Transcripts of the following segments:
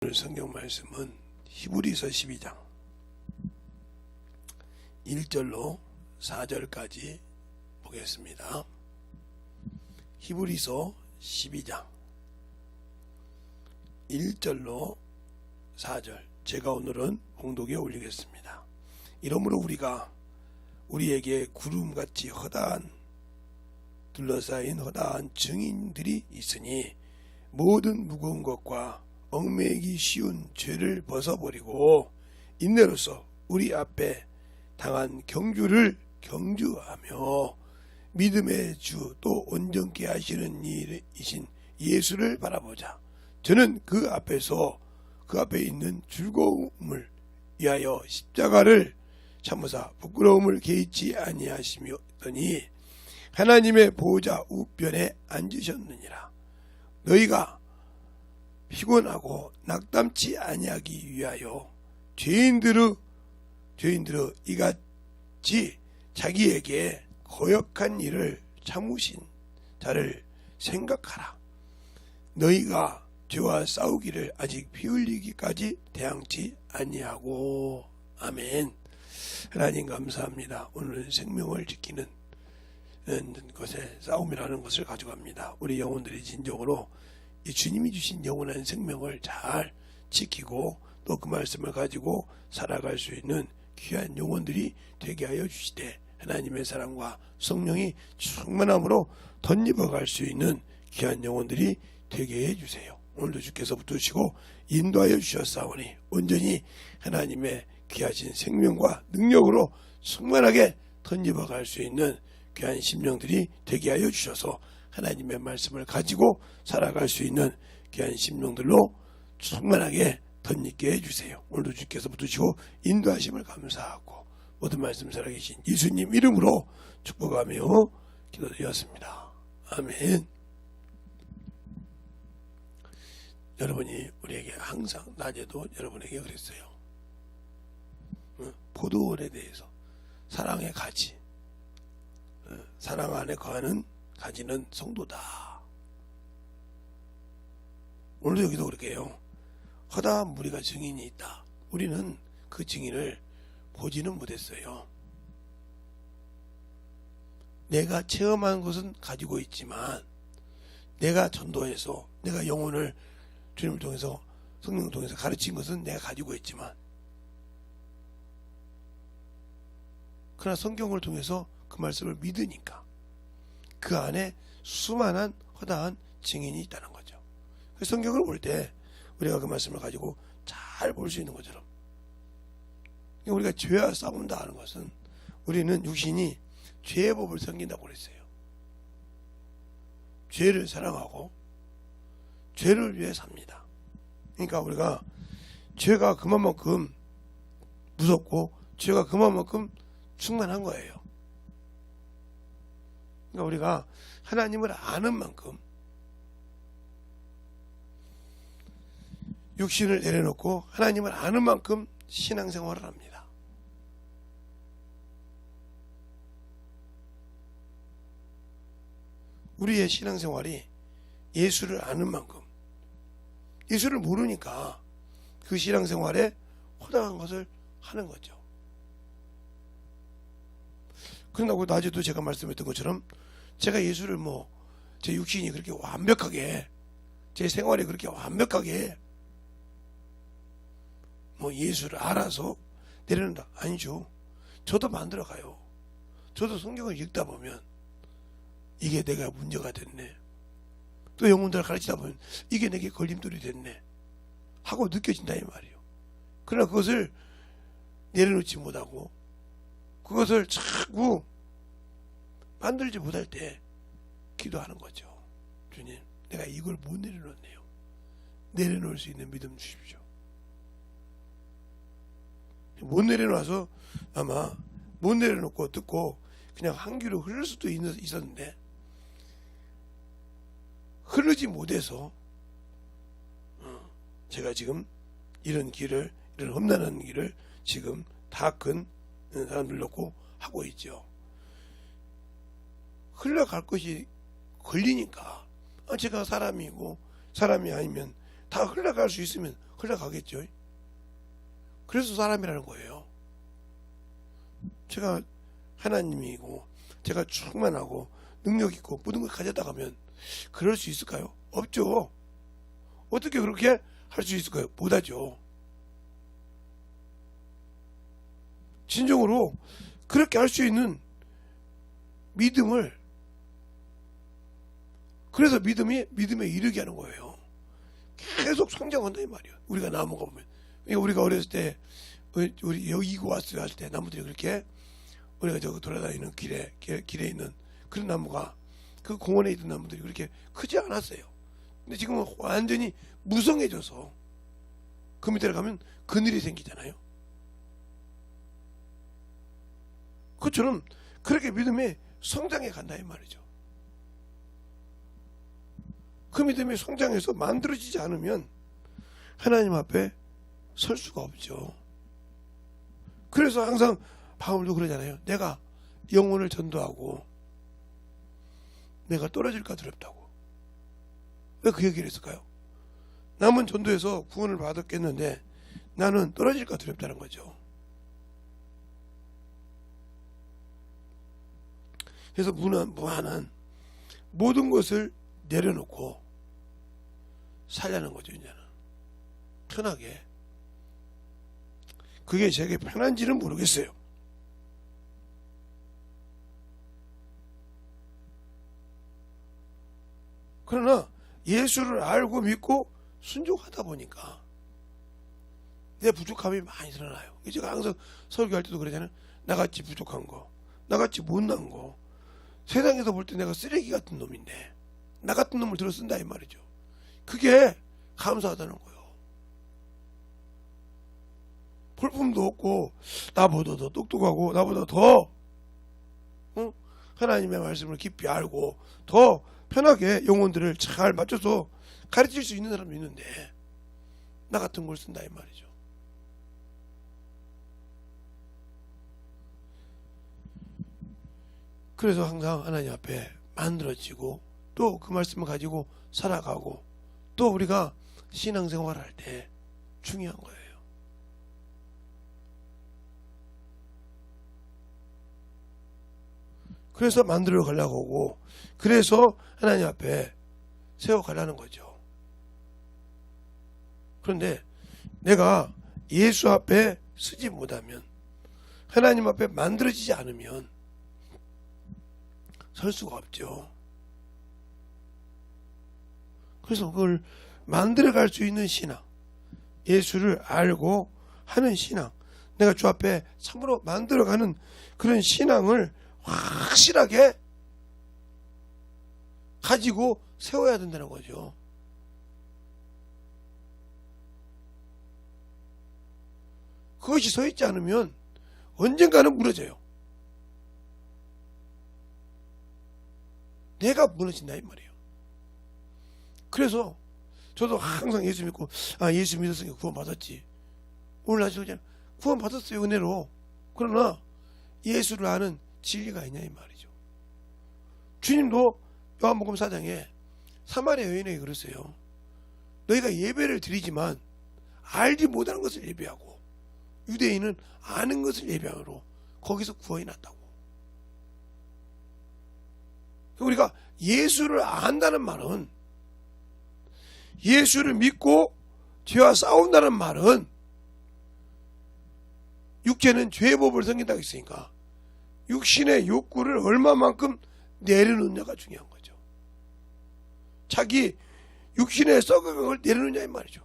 오늘 성경 말씀은 히브리서 12장 1절로 4절까지 보겠습니다. 히브리서 12장 1절로 4절 제가 오늘은 봉독에 올리겠습니다. 이러므로 우리가 우리에게 구름같이 둘러싸인 허다한 증인들이 있으니 모든 무거운 것과 얽매이기 쉬운 죄를 벗어버리고 인내로서 우리 앞에 당한 경주를 경주하며 믿음의 주 또 온전케 하시는 이이신 예수를 바라보자. 저는 그 앞에 있는 즐거움을 위하여 십자가를 참으사 부끄러움을 개의치 아니하시더니 하나님의 보호자 우편에 앉으셨느니라. 너희가 피곤하고 낙담치 아니하기 위하여 죄인들의 이같이 자기에게 거역한 일을 참으신 자를 생각하라. 너희가 죄와 싸우기를 아직 피 흘리기까지 대항치 아니하고. 아멘. 하나님 감사합니다. 오늘 생명을 지키는 것에 싸움이라는 것을 가져갑니다. 우리 영혼들이 진정으로 이 주님이 주신 영원한 생명을 잘 지키고 또 그 말씀을 가지고 살아갈 수 있는 귀한 영혼들이 되게 하여 주시되 하나님의 사랑과 성령이 충만함으로 덧입어갈 수 있는 귀한 영혼들이 되게 해주세요. 오늘도 주께서 붙드시고 인도하여 주셨사오니 온전히 하나님의 귀하신 생명과 능력으로 충만하게 덧입어갈 수 있는 귀한 심령들이 되게 하여 주셔서 하나님의 말씀을 가지고 살아갈 수 있는 귀한 심령들로 충만하게 덧입게 해주세요. 오늘도 주께서 붙드시고 인도하심을 감사하고 모든 말씀 살아계신 예수님 이름으로 축복하며 기도드렸습니다. 아멘. 여러분이 우리에게 항상 낮에도 여러분에게 그랬어요. 포도원에 대해서 사랑의 가지, 사랑 안에 거하는 가지는 성도다. 오늘도 여기도 그렇게 해요. 허다한 무리가 증인이 있다. 우리는 그 증인을 보지는 못했어요. 내가 체험한 것은 가지고 있지만 내가 전도해서 내가 영혼을 주님을 통해서 성령을 통해서 가르친 것은 내가 가지고 있지만 그러나 성경을 통해서 그 말씀을 믿으니까 그 안에 수많은 허다한 증인이 있다는 거죠. 성경을 볼 때 우리가 그 말씀을 가지고 잘 볼 수 있는 것처럼 우리가 죄와 싸운다 하는 것은 우리는 육신이 죄의 법을 섬긴다고 그랬어요. 죄를 사랑하고 죄를 위해 삽니다. 그러니까 우리가 죄가 그만큼 무섭고 죄가 그만큼 충만한 거예요. 그러니까 우리가 하나님을 아는 만큼 육신을 내려놓고 하나님을 아는 만큼 신앙생활을 합니다. 우리의 신앙생활이 예수를 아는 만큼 예수를 모르니까 그 신앙생활에 허다한 것을 하는 거죠. 그런다고 낮에도 제가 말씀했던 것처럼 제가 예수를 제 육신이 그렇게 완벽하게 제 생활이 그렇게 완벽하게 예수를 알아서 내려놓는다. 아니죠. 저도 만들어가요. 저도 성경을 읽다 보면 이게 내가 문제가 됐네. 또 영혼들을 가르치다 보면 이게 내게 걸림돌이 됐네 하고 느껴진다 이 말이에요. 그러나 그것을 내려놓지 못하고 그것을 자꾸 만들지 못할 때 기도하는 거죠. 주님, 내가 이걸 못 내려놓네요. 내려놓을 수 있는 믿음 주십시오. 못 내려놔서 아마 못 내려놓고 듣고 그냥 한 귀로 흐를 수도 있었는데 흐르지 못해서 제가 지금 이런 험난한 길을 지금 다 큰 사람들 놓고 하고 있죠. 흘러갈 것이 걸리니까 제가 사람이고 사람이 아니면 다 흘러갈 수 있으면 흘러가겠죠. 그래서 사람이라는 거예요. 제가 하나님이고 제가 충만하고 능력 있고 모든 걸 가져다 가면 그럴 수 있을까요? 없죠. 어떻게 그렇게 할 수 있을까요? 못하죠. 진정으로 그렇게 할 수 있는 믿음을, 그래서 믿음에 이르게 하는 거예요. 계속 성장한다 이 말이에요. 우리가 나무가 보면, 그러니까 우리가 어렸을 때 우리 여기 왔을 때 나무들이 그렇게 우리가 저 돌아다니는 길에 있는 그런 나무가, 그 공원에 있던 나무들이 그렇게 크지 않았어요. 근데 지금은 완전히 무성해져서 그 밑에 가면 그늘이 생기잖아요. 그처럼 그렇게 믿음이 성장해 간다 이 말이죠. 그 믿음이 성장해서 만들어지지 않으면 하나님 앞에 설 수가 없죠. 그래서 항상 바울도 그러잖아요. 내가 영혼을 전도하고 내가 떨어질까 두렵다고. 왜 그 얘기를 했을까요? 남은 전도에서 구원을 받았겠는데 나는 떨어질까 두렵다는 거죠. 그래서 무한한 모든 것을 내려놓고 살려는 거죠. 이제는 편하게. 그게 제게 편한지는 모르겠어요. 그러나 예수를 알고 믿고 순종하다 보니까 내 부족함이 많이 드러나요. 제가 항상 설교할 때도 그러잖아요. 나같이 부족한 거, 나같이 못난 거, 세상에서 볼 때 내가 쓰레기 같은 놈인데 나 같은 놈을 들어 쓴다 이 말이죠. 그게 감사하다는 거예요. 볼품도 없고 나보다 더 똑똑하고 나보다 더 하나님의 말씀을 깊이 알고 더 편하게 영혼들을 잘 맞춰서 가르칠 수 있는 사람도 있는데 나 같은 걸 쓴다 이 말이죠. 그래서 항상 하나님 앞에 만들어지고 또 그 말씀을 가지고 살아가고 또 우리가 신앙생활을 할 때 중요한 거예요. 그래서 만들어 가려고 하고 그래서 하나님 앞에 세워 가려는 거죠. 그런데 내가 예수 앞에 서지 못하면, 하나님 앞에 만들어지지 않으면 설 수가 없죠. 그래서 그걸 만들어갈 수 있는 신앙, 예수를 알고 하는 신앙, 내가 주 앞에 참으로 만들어가는 그런 신앙을 확실하게 가지고 세워야 된다는 거죠. 그것이 서 있지 않으면 언젠가는 무너져요. 내가 무너진다 이 말이에요. 그래서 저도 항상 예수 믿고 예수 믿었으니까 구원 받았지. 오늘 아시고 그냥 구원 받았어요 은혜로. 그러나 예수를 아는 진리가 있냐 이 말이죠. 주님도 요한복음 4장에 사마리아 여인에게 그랬어요. 너희가 예배를 드리지만 알지 못하는 것을 예배하고 유대인은 아는 것을 예배하므로 거기서 구원이 났다고. 우리가 예수를 안다는 말은, 예수를 믿고 죄와 싸운다는 말은, 육체는 죄의 법을 섬긴다고 했으니까 육신의 욕구를 얼마만큼 내려놓느냐가 중요한 거죠. 자기 육신의 썩은 걸 내려놓느냐 이 말이죠.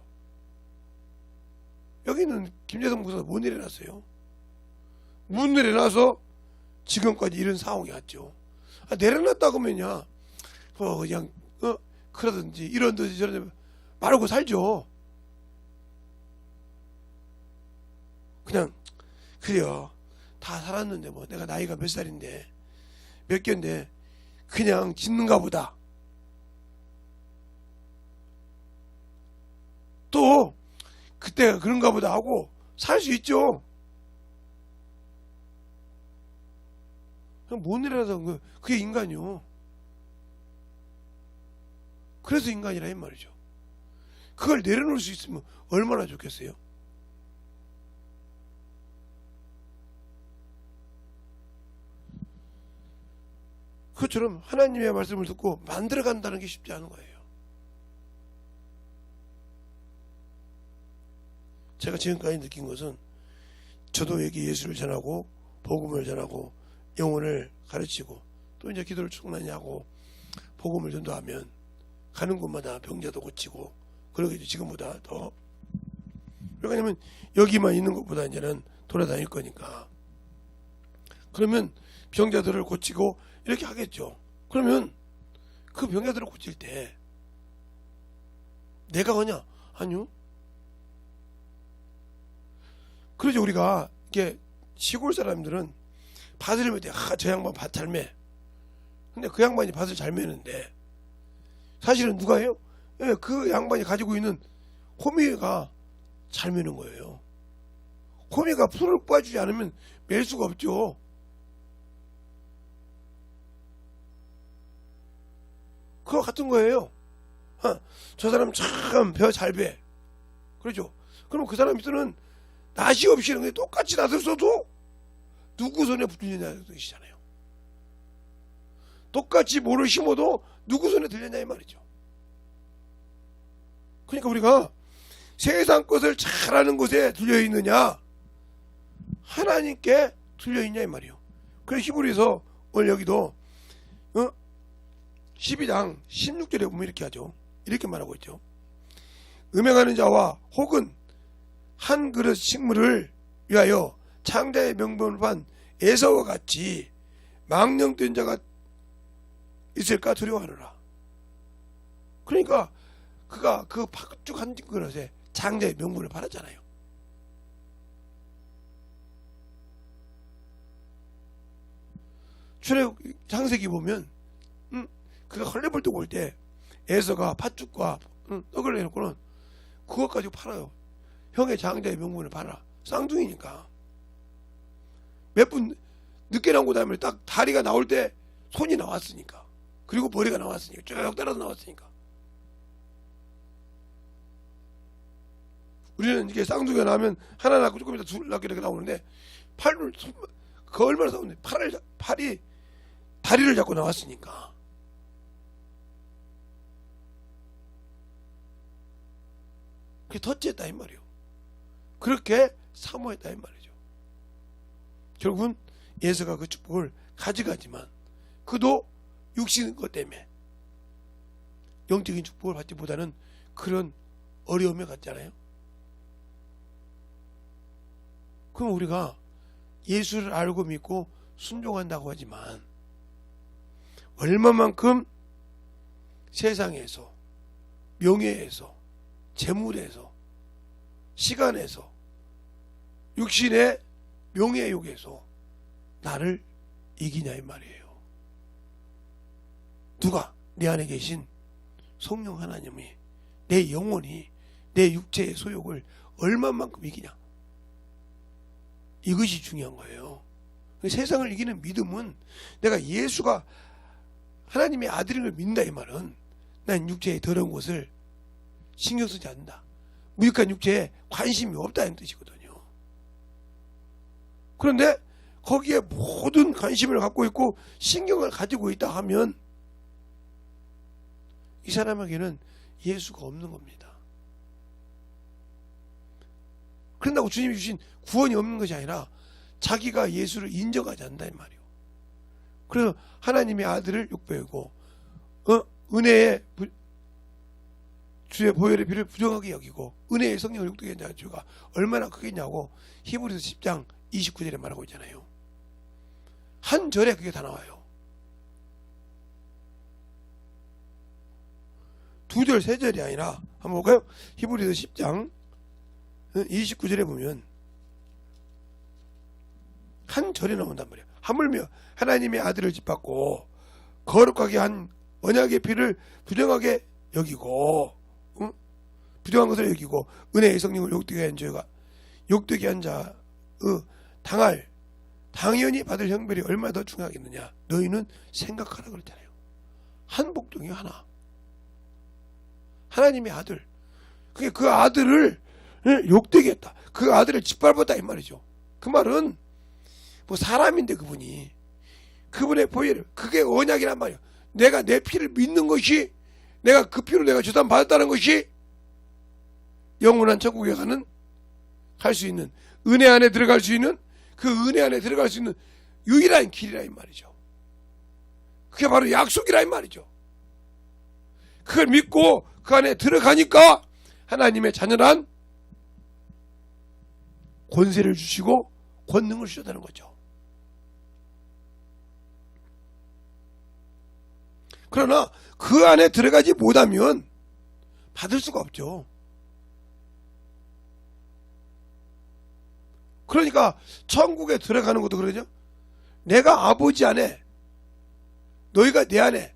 여기는 김재성 목사가 못 내려놨어요. 못 내려놔서 지금까지 이런 상황이 왔죠. 내려놨다 그러면야 그냥 그러든지 이런든지 저런지 말고 살죠. 그냥 그래요. 다 살았는데 뭐 내가 나이가 몇 살인데 몇 개인데 그냥 짓는가 보다. 또 그때가 그런가 보다 하고 살 수 있죠. 그냥 못 내려서 그게 인간이요. 그래서 인간이라 이 말이죠. 그걸 내려놓을 수 있으면 얼마나 좋겠어요. 그것처럼 하나님의 말씀을 듣고 만들어간다는 게 쉽지 않은 거예요. 제가 지금까지 느낀 것은 저도 여기 예수를 전하고 복음을 전하고 영혼을 가르치고 또 이제 기도를 충만히 하고 복음을 전도하면 가는 곳마다 병자도 고치고 그러겠죠. 지금보다 더. 왜냐하면 여기만 있는 것보다 이제는 돌아다닐 거니까. 그러면 병자들을 고치고 이렇게 하겠죠. 그러면 그 병자들을 고칠 때 내가 하냐? 아니요. 그러죠. 우리가 이게 시골 사람들은 밭을 매 때 저 양반 밭 잘 매. 근데 그 양반이 밭을 잘 매는데 사실은 누가 해요? 예, 그 양반이 가지고 있는 호미가 잘 매는 거예요. 호미가 풀을 뽑아주지 않으면 맬 수가 없죠. 그거 같은 거예요. 저 사람 참 벼 잘 배. 그렇죠. 그럼 그 사람 밑에는 낫이 없이 이런 게 똑같이 낫을 써도 누구 손에 들리냐는 뜻이잖아요. 똑같이 모를 심어도 누구 손에 들렸냐 이 말이죠. 그러니까 우리가 세상 것을 잘하는 곳에 들려있느냐 하나님께 들려있냐 이 말이에요. 그래서 히브리서 오늘 여기도 12장 16절에 보면 이렇게 하죠. 이렇게 말하고 있죠. 음행하는 자와 혹은 한 그릇 식물을 위하여 창자의 명분을 판 에서와 같이 망령된 자가 있을까 두려워하노라. 그러니까 그가 그 팍죽한 그릇에 장자의 명분을 팔았잖아요. 창세기 보면 그가 헐레벌떡 올 때 에서가 팥죽과 떡을 내놓고는 그것 가지고 팔아요. 형의 장자의 명분을 팔아. 쌍둥이니까. 몇 분 늦게 나온 거 다음에 딱 다리가 나올 때 손이 나왔으니까. 그리고 머리가 나왔으니까. 쭉 따라서 나왔으니까. 우리는 이게 쌍둥이가 나면 하나 낳고 조금 이따 둘 낳고 이렇게 나오는데 그 얼마나 싸우는데 팔이 다리를 잡고 나왔으니까. 그게 터치했다 이 말이에요. 그렇게 사모했다 이 말이죠. 결국은 예수가 그 축복을 가져가지만 그도 육신 것 때문에 영적인 축복을 받지보다는 그런 어려움에 갔잖아요. 그럼 우리가 예수를 알고 믿고 순종한다고 하지만 얼마만큼 세상에서 명예에서 재물에서 시간에서 육신의 명예욕에서 나를 이기냐 이 말이에요. 누가? 내 안에 계신 성령 하나님이 내 영혼이 내 육체의 소욕을 얼마만큼 이기냐. 이것이 중요한 거예요. 세상을 이기는 믿음은 내가 예수가 하나님의 아들인 걸 믿는다 이 말은 난 육체의 더러운 것을 신경 쓰지 않는다. 무익한 육체에 관심이 없다는 뜻이거든요. 그런데 거기에 모든 관심을 갖고 있고 신경을 가지고 있다 하면 이 사람에게는 예수가 없는 겁니다. 그런다고 주님이 주신 구원이 없는 것이 아니라 자기가 예수를 인정하지 않는다 이 말이에요. 그래서 하나님의 아들을 욕배우고 은혜의 주의 보혈의 피를 부정하게 여기고 은혜의 성령을 욕되게 한 자가 죄가 얼마나 크겠냐고 히브리서 10장 29절에 말하고 있잖아요. 한 절에 그게 다 나와요. 두 절, 세 절이 아니라 한번 볼까요? 히브리서 10장 29절에 보면 한 절에 나온단 말이에요. 하물며 하나님의 아들을 짓밟고 거룩하게 한 언약의 피를 부정하게 여기고 부정한 것을 여기고 은혜의 성령을 욕되게 한 자 당할 당연히 받을 형벌이 얼마나 더 중요하겠느냐. 너희는 생각하라 그랬잖아요. 한 복종이 하나. 하나님의 아들. 그 아들을 욕되게 했다. 그 아들을 짓밟았다 이 말이죠. 그 말은 뭐 사람인데 그분의 보혈, 그게 언약이란 말이에요. 내가 내 피를 믿는 것이, 내가 그 피로 내가 주단 받았다는 것이 영원한 천국에 갈 수 있는, 은혜 안에 들어갈 수 있는, 그 은혜 안에 들어갈 수 있는 유일한 길이라 이 말이죠. 그게 바로 약속이라 이 말이죠. 그걸 믿고 그 안에 들어가니까 하나님의 자녀란 권세를 주시고 권능을 주셨다는 거죠. 그러나 그 안에 들어가지 못하면 받을 수가 없죠. 그러니까 천국에 들어가는 것도 그러죠. 내가 아버지 안에, 너희가 내 안에,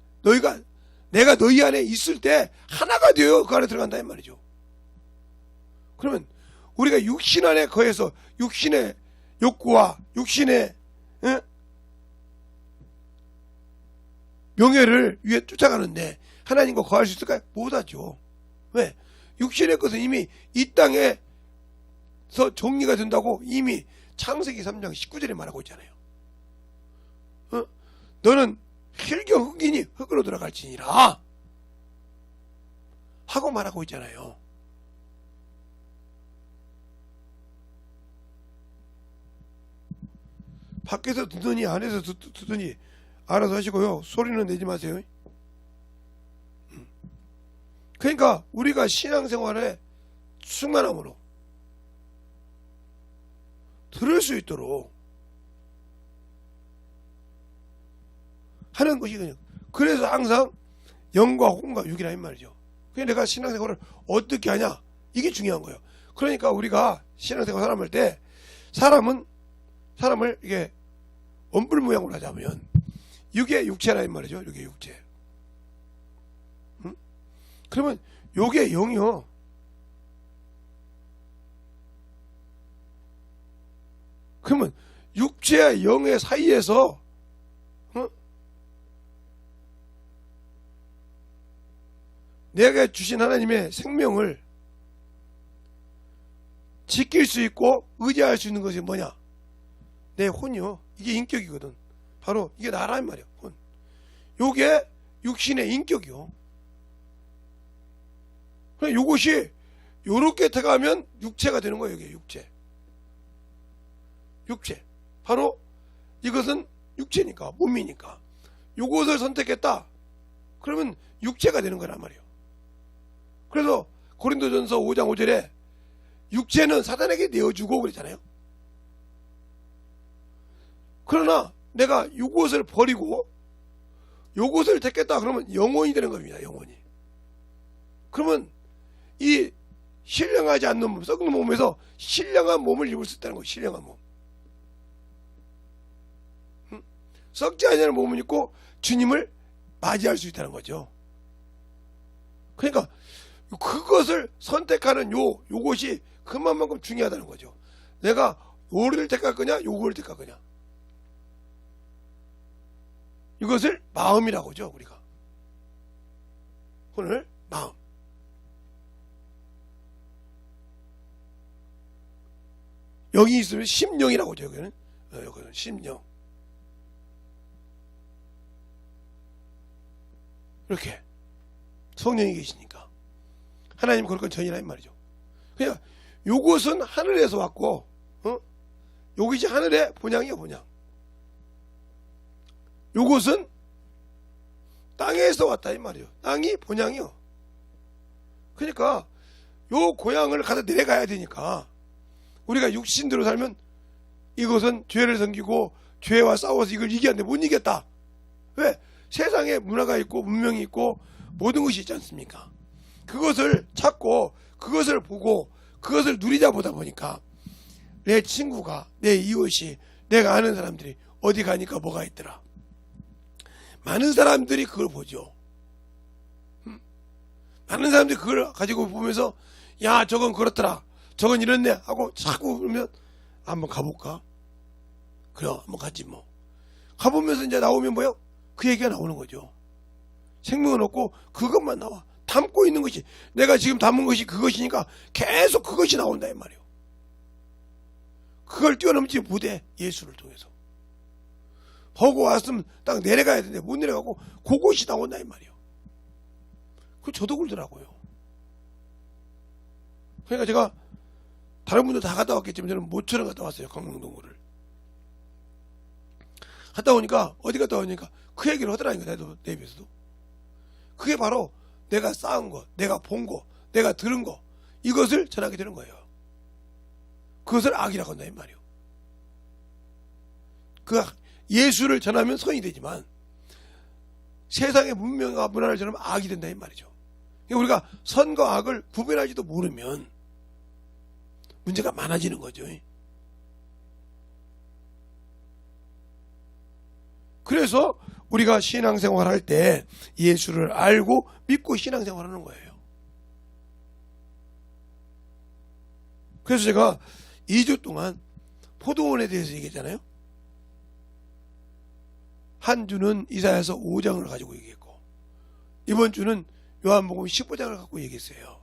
내가 너희 안에 있을 때 하나가 되어 그 안에 들어간다 이 말이죠. 그러면 우리가 육신 안에 거해서 육신의 욕구와 육신의 명예를 위해 쫓아가는데 하나님과 거할 수 있을까요? 못하죠. 왜? 육신의 것은 이미 이 땅에서 정리가 된다고 이미 창세기 3장 19절에 말하고 있잖아요. 너는 힐경 흑인이 흙으로 들어갈지니라 하고 말하고 있잖아요. 밖에서 듣더니 안에서 듣더니 알아서 하시고요. 소리는 내지 마세요. 그러니까 우리가 신앙생활에 충만함으로 들을 수 있도록 하는 것이거든요. 그래서 항상 영과 혼과 육이라 이 말이죠. 그래서 내가 신앙생활을 어떻게 하냐, 이게 중요한 거예요. 그러니까 우리가 신앙생활 사람할 때 사람을 이게 엄불 모양으로 하자면 육의 육체라 이 말이죠. 육의 육체. 그러면 요게 영이요. 그러면 육체와 영의 사이에서 내가 주신 하나님의 생명을 지킬 수 있고 의지할 수 있는 것이 뭐냐? 내 혼이요. 이게 인격이거든. 바로 이게 나란 말이야. 혼. 요게 육신의 인격이요. 그럼 요것이 요렇게 들어가면 육체가 되는 거예요. 이게 육체. 바로 이것은 육체니까, 몸이니까. 요것을 선택했다. 그러면 육체가 되는 거란 말이에요. 그래서 고린도전서 5장 5절에 육체는 사단에게 내어주고 그랬잖아요. 그러나 내가 요것을 버리고 요것을 택했다 그러면 영혼이 되는 겁니다. 영혼이. 그러면 이 신령하지 않는 몸, 썩는 몸에서 신령한 몸을 입을 수 있다는 거예요. 신령한 몸. 썩지 않는 몸을 입고 주님을 맞이할 수 있다는 거죠. 그러니까 그것을 선택하는 요것이 그만큼 중요하다는 거죠. 내가 요를 택할 거냐, 요거를 택할 거냐. 이것을 마음이라고 하죠, 우리가. 오늘 마음. 여기 있으면 심령이라고 하죠, 여기는. 여기는 심령. 이렇게 성령이 계시니까 하나님 그럴 건 전이라 이 말이죠. 그냥 요것은 하늘에서 왔고, 요것이 하늘의 본향이야, 본향. 요것은 땅에서 왔다 이 말이에요. 땅이 본향이요. 그러니까 요 고향을 가서 내려가야 되니까 우리가 육신대로 살면 이것은 죄를 섬기고 죄와 싸워서 이걸 이기는데 못 이겼다. 왜? 세상에 문화가 있고 문명이 있고 모든 것이 있지 않습니까? 그것을 찾고 그것을 보고 그것을 누리다 보다 보니까 내 친구가, 내 이웃이, 내가 아는 사람들이 어디 가니까 뭐가 있더라. 많은 사람들이 그걸 보죠. 많은 사람들이 그걸 가지고 보면서 야 저건 그렇더라, 저건 이렇네 하고 자꾸 그러면 한번 가볼까? 그래 한번 가지 뭐. 가보면서 이제 나오면 뭐요? 그 얘기가 나오는 거죠. 생명은 없고 그것만 나와. 담고 있는 것이, 내가 지금 담은 것이 그것이니까 계속 그것이 나온다 이 말이에요. 그걸 뛰어넘지 못해. 예수를 통해서 보고 왔으면 딱 내려가야 되는데 못 내려가고 그것이 나온다 이 말이에요. 그 저도 그러더라고요. 그러니까 제가 다른 분들 다 갔다 왔겠지만 저는 모처럼 갔다 왔어요. 강릉동굴을 갔다 오니까, 어디 갔다 오니까 그 얘기를 하더라니까. 나도 내 입에서도. 그게 바로 내가 쌓은 거, 내가 본 거, 내가 들은 거, 이것을 전하게 되는 거예요. 그것을 악이라고 한다 이 말이에요. 그 예수를 전하면 선이 되지만 세상의 문명과 문화를 전하면 악이 된다 이 말이죠. 그러니까 우리가 선과 악을 구별하지도 모르면 문제가 많아지는 거죠. 그래서 우리가 신앙생활 할 때 예수를 알고 믿고 신앙생활 하는 거예요. 그래서 제가 2주 동안 포도원에 대해서 얘기했잖아요. 한 주는 이사야서 5장을 가지고 얘기했고, 이번 주는 요한복음 15장을 갖고 얘기했어요.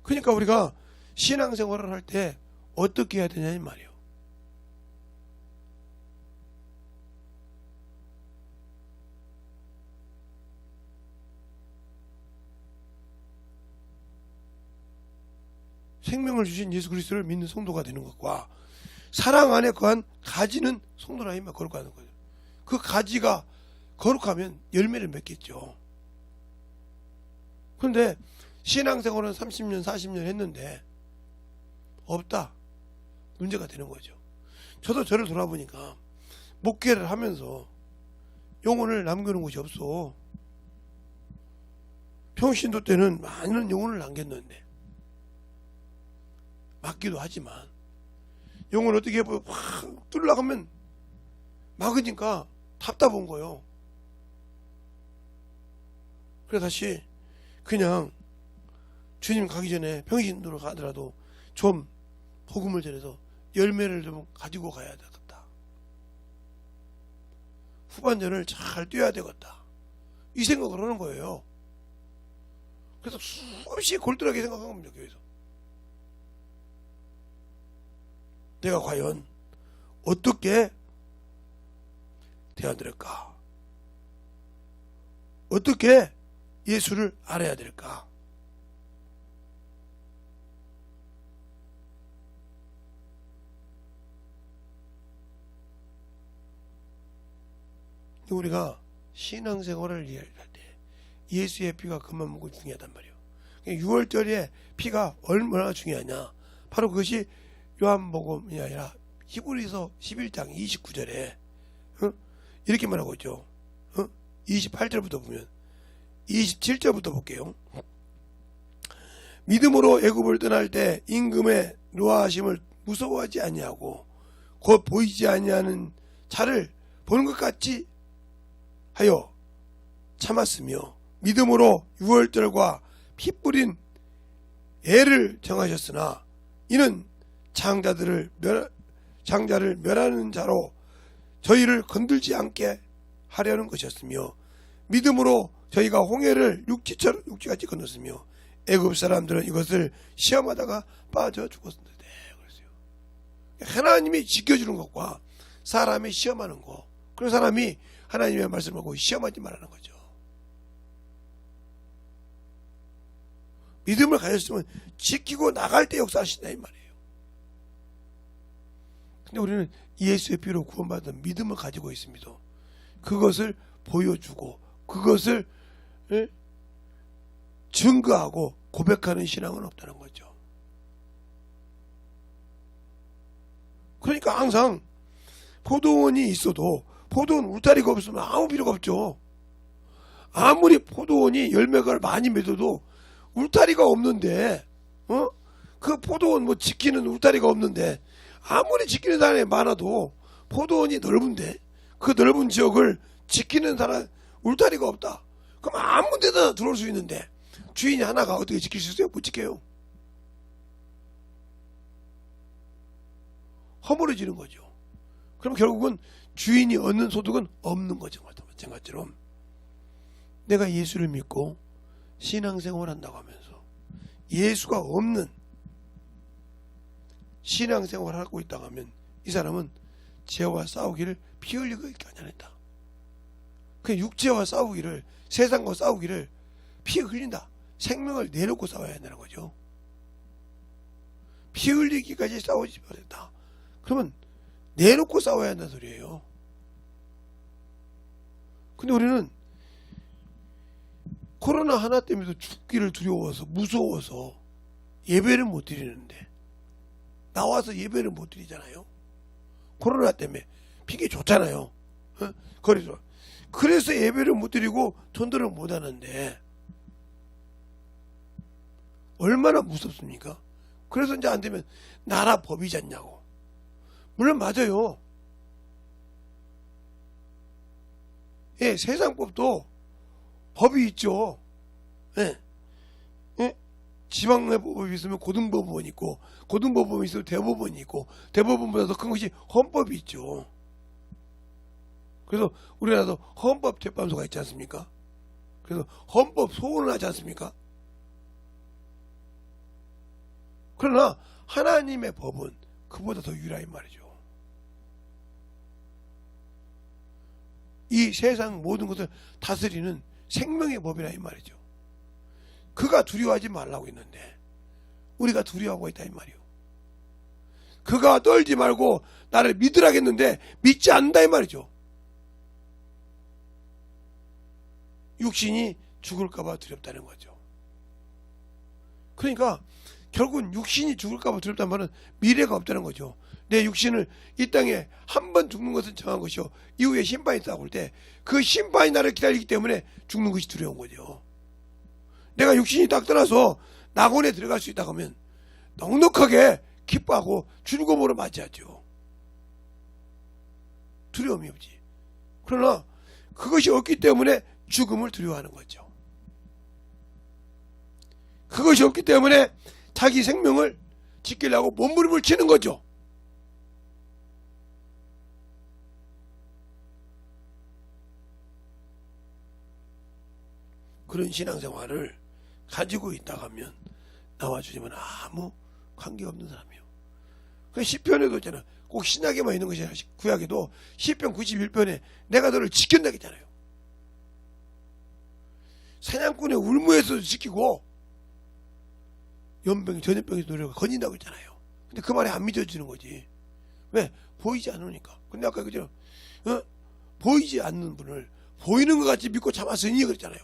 그러니까 우리가 신앙생활을 할 때 어떻게 해야 되냐 이 말이에요. 생명을 주신 예수 그리스도를 믿는 성도가 되는 것과 사랑 안에 거한 가지는 성도라 하면 거룩하는 거예요. 그 가지가 거룩하면 열매를 맺겠죠. 그런데 신앙생활은 30년 40년 했는데 없다, 문제가 되는 거죠. 저도 저를 돌아보니까 목회를 하면서 영혼을 남겨놓은 곳이 없어. 평신도 때는 많은 영혼을 남겼는데, 맞기도 하지만 영혼을 어떻게 확 뚫려가면 막으니까 답답한 거예요. 그래서 다시 그냥 주님 가기 전에 평신도로 가더라도 좀 복음을 전해서 열매를 좀 가지고 가야 되겠다. 후반전을 잘 뛰어야 되겠다. 이 생각을 하는 거예요. 그래서 수없이 골똘하게 생각한 겁니다. 교회에서. 내가 과연 어떻게 되어야 될까? 어떻게 예수를 알아야 될까? 우리가 신앙생활을 이해할 때 예수의 피가 그만 먹고 중요하단 말이에요. 6월절에 피가 얼마나 중요하냐? 바로 그것이 요한복음이 아니라 히브리서 11장 29절에 이렇게 말하고 있죠. 28절부터 보면 27절부터 볼게요. 믿음으로 애굽을 떠날 때 임금의 노하심을 무서워하지 아니하고 곧 보이지 아니하는 자를 보는 것 같이 하여 참았으며, 믿음으로 6월절과 피 뿌린 애를 정하셨으나 이는 장자를 멸하는 자로 저희를 건들지 않게 하려는 것이었으며, 믿음으로 저희가 홍해를 육지같이 건넜으며 애굽 사람들은 이것을 시험하다가 빠져 죽었는데. 그랬어요. 하나님이 지켜주는 것과 사람이 시험하는 것, 그런 사람이 하나님의 말씀을 보고 시험하지 말라는 거죠. 믿음을 가졌으면 지키고 나갈 때 역사하신다 이 말이에요. 근데 우리는 예수의 피로 구원받은 믿음을 가지고 있습니다. 그것을 보여주고 그것을 증거하고 고백하는 신앙은 없다는 거죠. 그러니까 항상 포도원이 있어도 포도원 울타리가 없으면 아무 필요가 없죠. 아무리 포도원이 열매가 많이 맺어도 울타리가 없는데, 그 포도원 뭐 지키는 울타리가 없는데, 아무리 지키는 사람이 많아도 포도원이 넓은데 그 넓은 지역을 지키는 사람 울타리가 없다. 그럼 아무 데나 들어올 수 있는데 주인이 하나가 어떻게 지킬 수 있어요? 못 지켜요. 허물어지는 거죠. 그럼 결국은 주인이 얻는 소득은 없는 거죠. 것처럼 내가 예수를 믿고 신앙생활을 한다고 하면서 예수가 없는 신앙생활을 하고 있다고 하면 이 사람은 죄와 싸우기를 피 흘리고 있지 않다. 그 육체와 싸우기를, 세상과 싸우기를 피 흘린다. 생명을 내놓고 싸워야 한다는 거죠. 피 흘리기까지 싸우지 말았다. 그러면 내놓고 싸워야 한다는 소리예요. 근데 우리는 코로나 하나 때문에도 죽기를 두려워서 무서워서 예배를 못 드리는데, 나와서 예배를 못 드리잖아요. 코로나 때문에 핑계 좋잖아요. 그래서 예배를 못 드리고 전도를 못 하는데 얼마나 무섭습니까? 그래서 이제 안 되면 나라 법이지 않냐고. 물론 맞아요. 예, 세상 법도 법이 있죠. 예. 예? 지방법이 있으면 고등법원이 있고, 고등법원이 있으면 대법원이 있고, 대법원보다 더 큰 것이 헌법이 있죠. 그래서 우리나라도 헌법재판소가 있지 않습니까? 그래서 헌법 소원을 하지 않습니까? 그러나 하나님의 법은 그보다 더 유일하단 말이죠. 이 세상 모든 것을 다스리는 생명의 법이라 이 말이죠. 그가 두려워하지 말라고 했는데 우리가 두려워하고 있다 이 말이요. 그가 떨지 말고 나를 믿으라겠는데 믿지 않는다 이 말이죠. 육신이 죽을까봐 두렵다는 거죠. 그러니까 결국은 육신이 죽을까봐 두렵다는 말은 미래가 없다는 거죠. 내 육신을 이 땅에 한 번 죽는 것은 정한 것이요, 이후에 심판이 있다고 할 때 그 심판이 나를 기다리기 때문에 죽는 것이 두려운 거죠. 내가 육신이 딱 떠나서 낙원에 들어갈 수 있다고 하면 넉넉하게 기뻐하고 즐거움으로 맞이하죠. 두려움이 없지. 그러나 그것이 없기 때문에 죽음을 두려워하는 거죠. 그것이 없기 때문에 자기 생명을 지키려고 몸부림을 치는 거죠. 그런 신앙생활을 가지고 있다가 하면 나와 주님은 아무 관계없는 사람이에요. 그 시편에도 있잖아요. 꼭 신약에만 있는 것이 아니라 구약에도 시편 91편에 내가 너를 지킨다 했잖아요. 사냥꾼의 울무에서도 지키고 연병, 전염병에서 노래가 건진다고 했잖아요. 근데 그 말이 안 믿어지는 거지. 왜? 보이지 않으니까. 근데 아까 그죠? 보이지 않는 분을 보이는 것 같이 믿고 참았으니 그랬잖아요.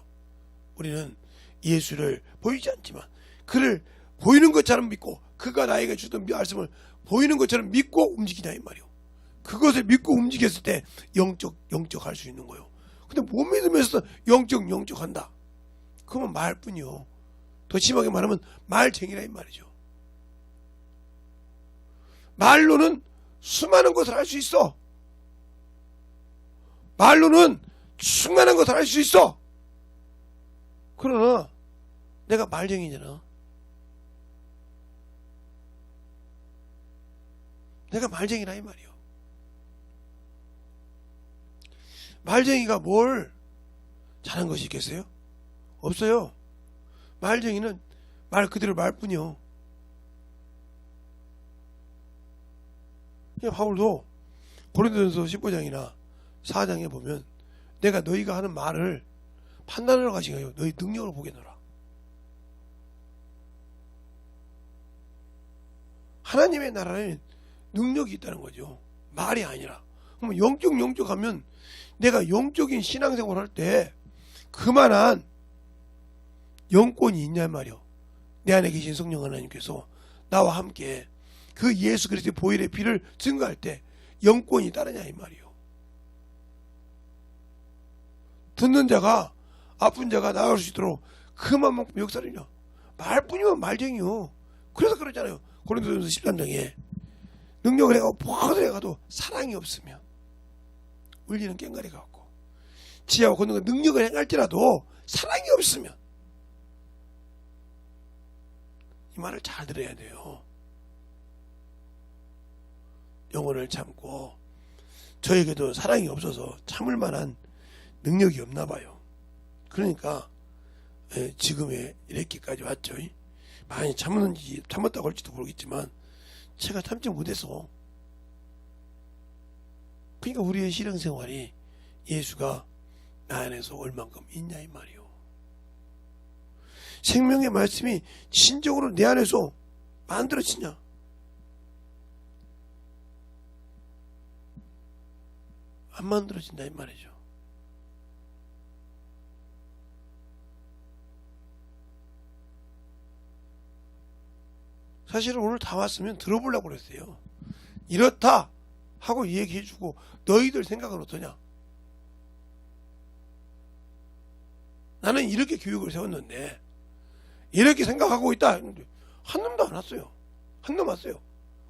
우리는 예수를 보이지 않지만 그를 보이는 것처럼 믿고 그가 나에게 주던 말씀을 보이는 것처럼 믿고 움직이냐 이 말이요. 그것을 믿고 움직였을 때 영적 할 수 있는 거예요. 근데 못 믿으면서 영적 한다. 그러면 말뿐이요. 더 심하게 말하면 말쟁이라 이 말이죠. 말로는 수많은 것을 할 수 있어. 말로는 수많은 것을 할 수 있어. 그러나 내가 말쟁이잖아. 내가 말쟁이라 이 말이요. 말쟁이가 뭘 잘한 것이 있겠어요? 없어요. 말쟁이는 말 그대로 말뿐이요. 바울도 고린도전서 15장이나 4장에 보면 내가 너희가 하는 말을 판단하러 가신 거예요. 너희 능력을 보겠노라. 하나님의 나라는 능력이 있다는 거죠. 말이 아니라. 그러면 영적 하면 내가 영적인 신앙생활 할 때 그만한 영권이 있냐 말이요. 내 안에 계신 성령 하나님께서 나와 함께 그 예수 그리스도의 보혈의 피를 증거할 때 영권이 따르냐 이 말이요. 듣는 자가 아픈 자가 나을 수 있도록 그만큼 역사를요. 말뿐이면 말쟁이요. 그래서 그러잖아요. 고린도전서 13장에 능력을 해가고 포화를 해가도 사랑이 없으면 울리는 꽹과리 같고 지혜와 권능과 능력을 행할지라도 사랑이 없으면 이 말을 잘 들어야 돼요. 영혼을 참고 저에게도 사랑이 없어서 참을 만한 능력이 없나 봐요. 그러니까 지금의 이렇게까지 왔죠. 많이 참았다고 할지도 모르겠지만 제가 참지 못해서. 그러니까 우리의 신앙생활이 예수가 나 안에서 얼만큼 있냐 이 말이요. 생명의 말씀이 진정으로 내 안에서 만들어지냐. 안 만들어진다 이 말이죠. 사실은 오늘 다 왔으면 들어보려고 그랬어요. 이렇다 하고 얘기해주고 너희들 생각은 어떠냐. 나는 이렇게 교육을 세웠는데 이렇게 생각하고 있다 했는데 한 놈도 안 왔어요. 한 놈 왔어요.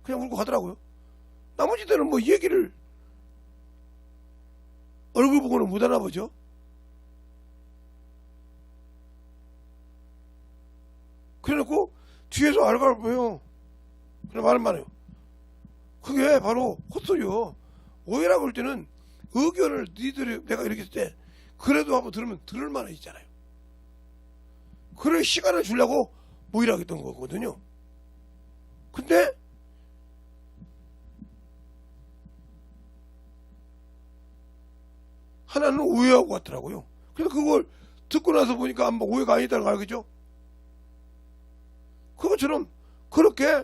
그냥 울고 가더라고요. 나머지들은 뭐 얘기를 얼굴 보고는 못하나 보죠. 그래놓고 뒤에서 알갈 보여. 그래 말은 말해요. 그게 바로 헛소리요. 오해라고 할 때는 의견을 니들이 내가 이렇게 했을 때 그래도 한번 들으면 들을 만한 있잖아요. 그럴 시간을 주려고 모이라고 했던 거거든요. 근데 하나는 오해하고 왔더라고요. 그래서 그걸 듣고 나서 보니까 아마 오해가 아니다는 거 알겠죠? 그것처럼 그렇게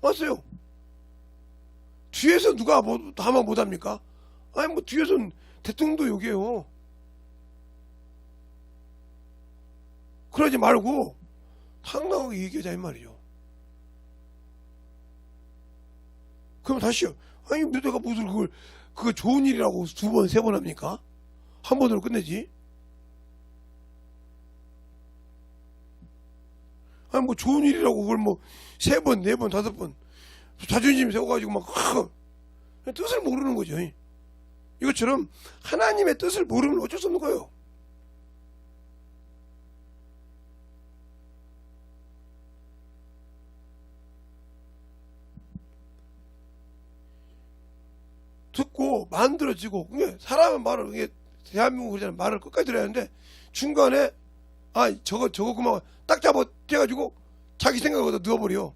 왔어요. 뒤에서 누가 뭐 하면 못합니까? 아니 뭐 뒤에서는 대통령도 욕해요. 그러지 말고 당당하게 얘기하자 이 말이죠. 그럼 다시요. 아니 내가 무슨 그거 좋은 일이라고 두 번, 세 번 합니까? 한 번으로 끝내지. 아니 뭐 좋은 일이라고 그걸 뭐 세 번, 네 번, 다섯 번 자존심 세워가지고 막 뜻을 모르는 거죠. 이것처럼 하나님의 뜻을 모르면 어쩔 수 없는 거예요. 듣고 만들어지고 사람은 말을 이게 대한민국 그러잖아요. 말을 끝까지 들어야 하는데 중간에 저거 그만 딱 잡아 떼가지고 자기 생각을 넣어버려.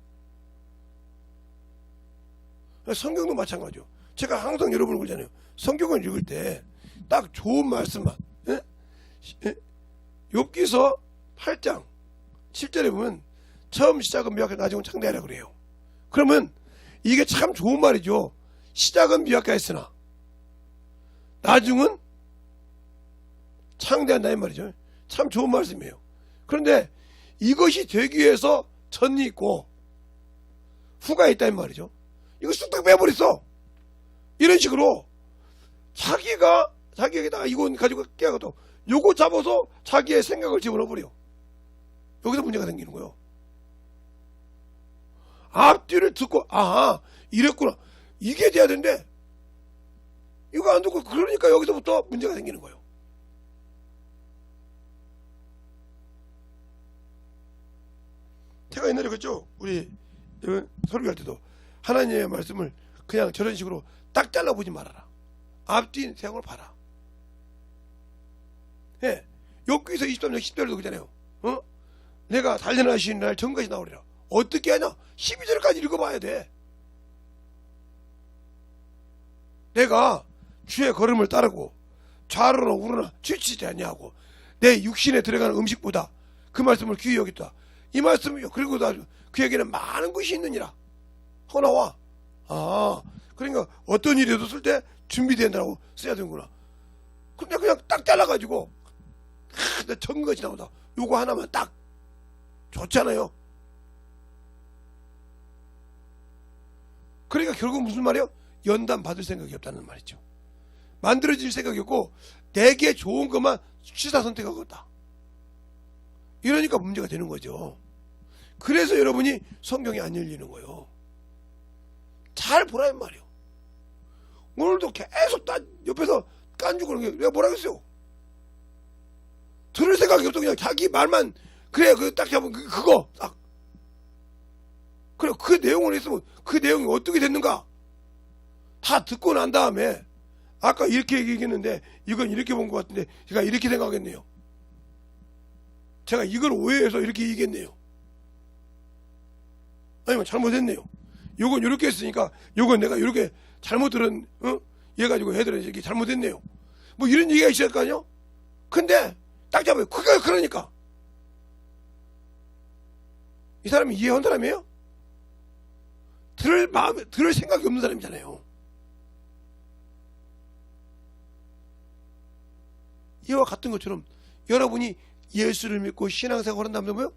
성경도 마찬가지죠. 제가 항상 여러분을 그러잖아요. 성경을 읽을 때 딱 좋은 말씀만 욥기서 8장 7절에 보면 처음 시작은 미약하게 나중은 창대하라 그래요. 그러면 이게 참 좋은 말이죠. 시작은 미약하였으나 나중은 창대한다 이 말이죠. 참 좋은 말씀이에요. 그런데 이것이 되기 위해서 전이 있고 후가 있다 이 말이죠. 이거 쑥딱 빼버렸어. 이런 식으로 자기가 이건 가지고 깨가도 요거 잡아서 자기의 생각을 집어넣어버려. 여기서 문제가 생기는 거예요. 앞뒤를 듣고 이랬구나. 이게 돼야 되는데 이거 안 듣고 그러니까 여기서부터 문제가 생기는 거예요. 제가 옛날에 그랬죠. 우리 설교할 때도 하나님의 말씀을 그냥 저런 식으로 딱 잘라보지 말아라. 앞뒤 세상을 봐라. 예, 욥기서 23장 10절에도 그러잖아요. 내가 단련하시는 날 전까지 나오리라. 어떻게 하냐? 12절까지 읽어봐야 돼. 내가 주의 걸음을 따르고 좌로나 우로나 치우치지 않냐고 내 육신에 들어가는 음식보다 그 말씀을 귀히 여겼다. 이 말씀이요. 그리고 그에게는 많은 것이 있느니라. 하고 나와. 그러니까 어떤 일에도 쓸 때 준비된다고 써야 되는구나. 근데 그냥 딱 잘라가지고 적은 것이 나온다. 요거 하나만 딱 좋잖아요. 그러니까 결국 무슨 말이에요? 연단 받을 생각이 없다는 말이죠. 만들어질 생각이 없고 내게 좋은 것만 취사 선택하겠다. 이러니까 문제가 되는 거죠. 그래서 여러분이 성경이 안 열리는 거예요. 잘 보라는 말이에요. 오늘도 계속 옆에서 깐주고 그런 게 내가 뭐라 그랬어요? 들을 생각이 없어. 그냥 자기 말만 그래 딱 잡으면 그거 딱 그래 그 내용을 했으면 그 내용이 어떻게 됐는가 다 듣고 난 다음에 아까 이렇게 얘기했는데 이건 이렇게 본 것 같은데 제가 이렇게 생각했네요. 제가 이걸 오해해서 이렇게 얘기했네요. 아니면 잘못했네요. 요건 이렇게 했으니까 요건 내가 이렇게 잘못 들은 얘 가지고 애들은 이렇게 잘못했네요. 뭐 이런 얘기가 있을 거 아니요? 근데 딱 잡아요. 그게 그러니까 이 사람이 이해한 사람이에요? 들을 생각이 없는 사람이잖아요. 이와 같은 것처럼 여러분이 예수를 믿고 신앙생활 한다면 뭐요?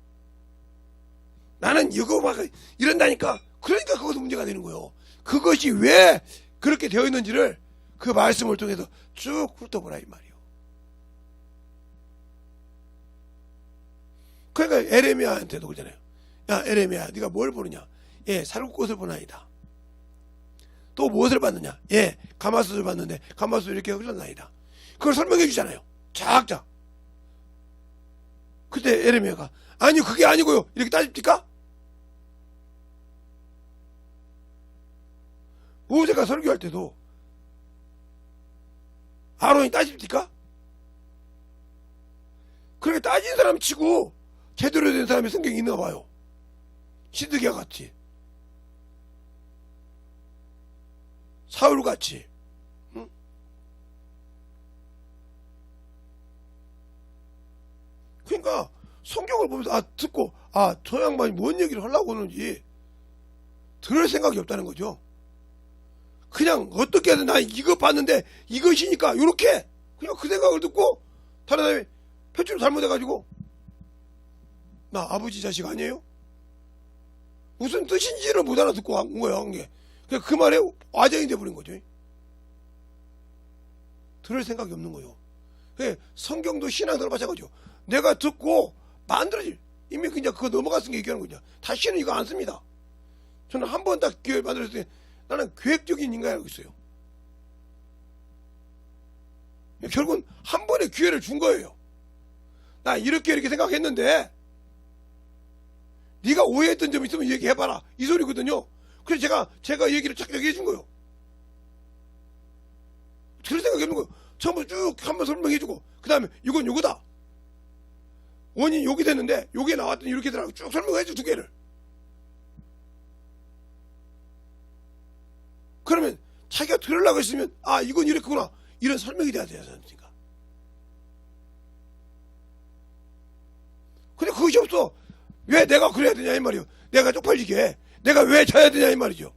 나는 이거 막 이런다니까. 그러니까 그것도 문제가 되는 거예요. 그것이 왜 그렇게 되어 있는지를 그 말씀을 통해서 쭉 훑어보라 이 말이에요. 그러니까 에레미야한테도 그러잖아요. 야 에레미야 네가 뭘 보느냐? 예 살구꽃을 보나이다. 또 무엇을 봤느냐? 예 가마솥을 봤는데 가마솥이 이렇게 흘러나이다. 그걸 설명해 주잖아요. 작작. 그때 에레미야가 아니 그게 아니고요 이렇게 따집니까? 모세가 설교할 때도 아론이 따집니까? 그렇게 따진 사람 치고 제대로 된 사람이 성경에 있나 봐요. 시드기야 같이 사울 같이. 응? 그러니까 성경을 보면서 듣고 저 양반이 뭔 얘기를 하려고 하는지 들을 생각이 없다는 거죠. 그냥 어떻게 해서 나 이거 봤는데 이것이니까 요렇게 그냥 그 생각을 듣고 다른 사람이 표출 잘못해가지고 나 아버지 자식 아니에요? 무슨 뜻인지를 못 알아듣고 온 거야. 그 말에 와장이 돼버린 거죠. 들을 생각이 없는 거예요. 성경도 신앙도 마찬가지죠. 내가 듣고 만들어질 이미 그냥 그거 넘어갔으니까 얘기하는 거죠. 다시는 이거 안 씁니다. 저는 한 번 딱 기회를 만들었을 때 나는 계획적인 인간이라고 있어요. 결국은 한 번의 기회를 준 거예요. 나 이렇게 생각했는데 네가 오해했던 점이 있으면 얘기해봐라 이 소리거든요. 그래서 제가 얘기를 착 얘기해 준 거예요. 그럴 생각이 없는 거예요. 처음부터 쭉 한번 설명해 주고 그 다음에 이건 요거다. 원인이 여기 됐는데 요게 나왔더니 이렇게 되라고 쭉 설명해 줘 두 개를. 그러면 자기가 들으려고 했으면 이건 이렇구나 이런 설명이 돼야 되지 않습니까? 근데 그것이 없어. 왜 내가 그래야 되냐 이 말이요. 내가 쪽팔리게 내가 왜 져야 되냐 이 말이죠.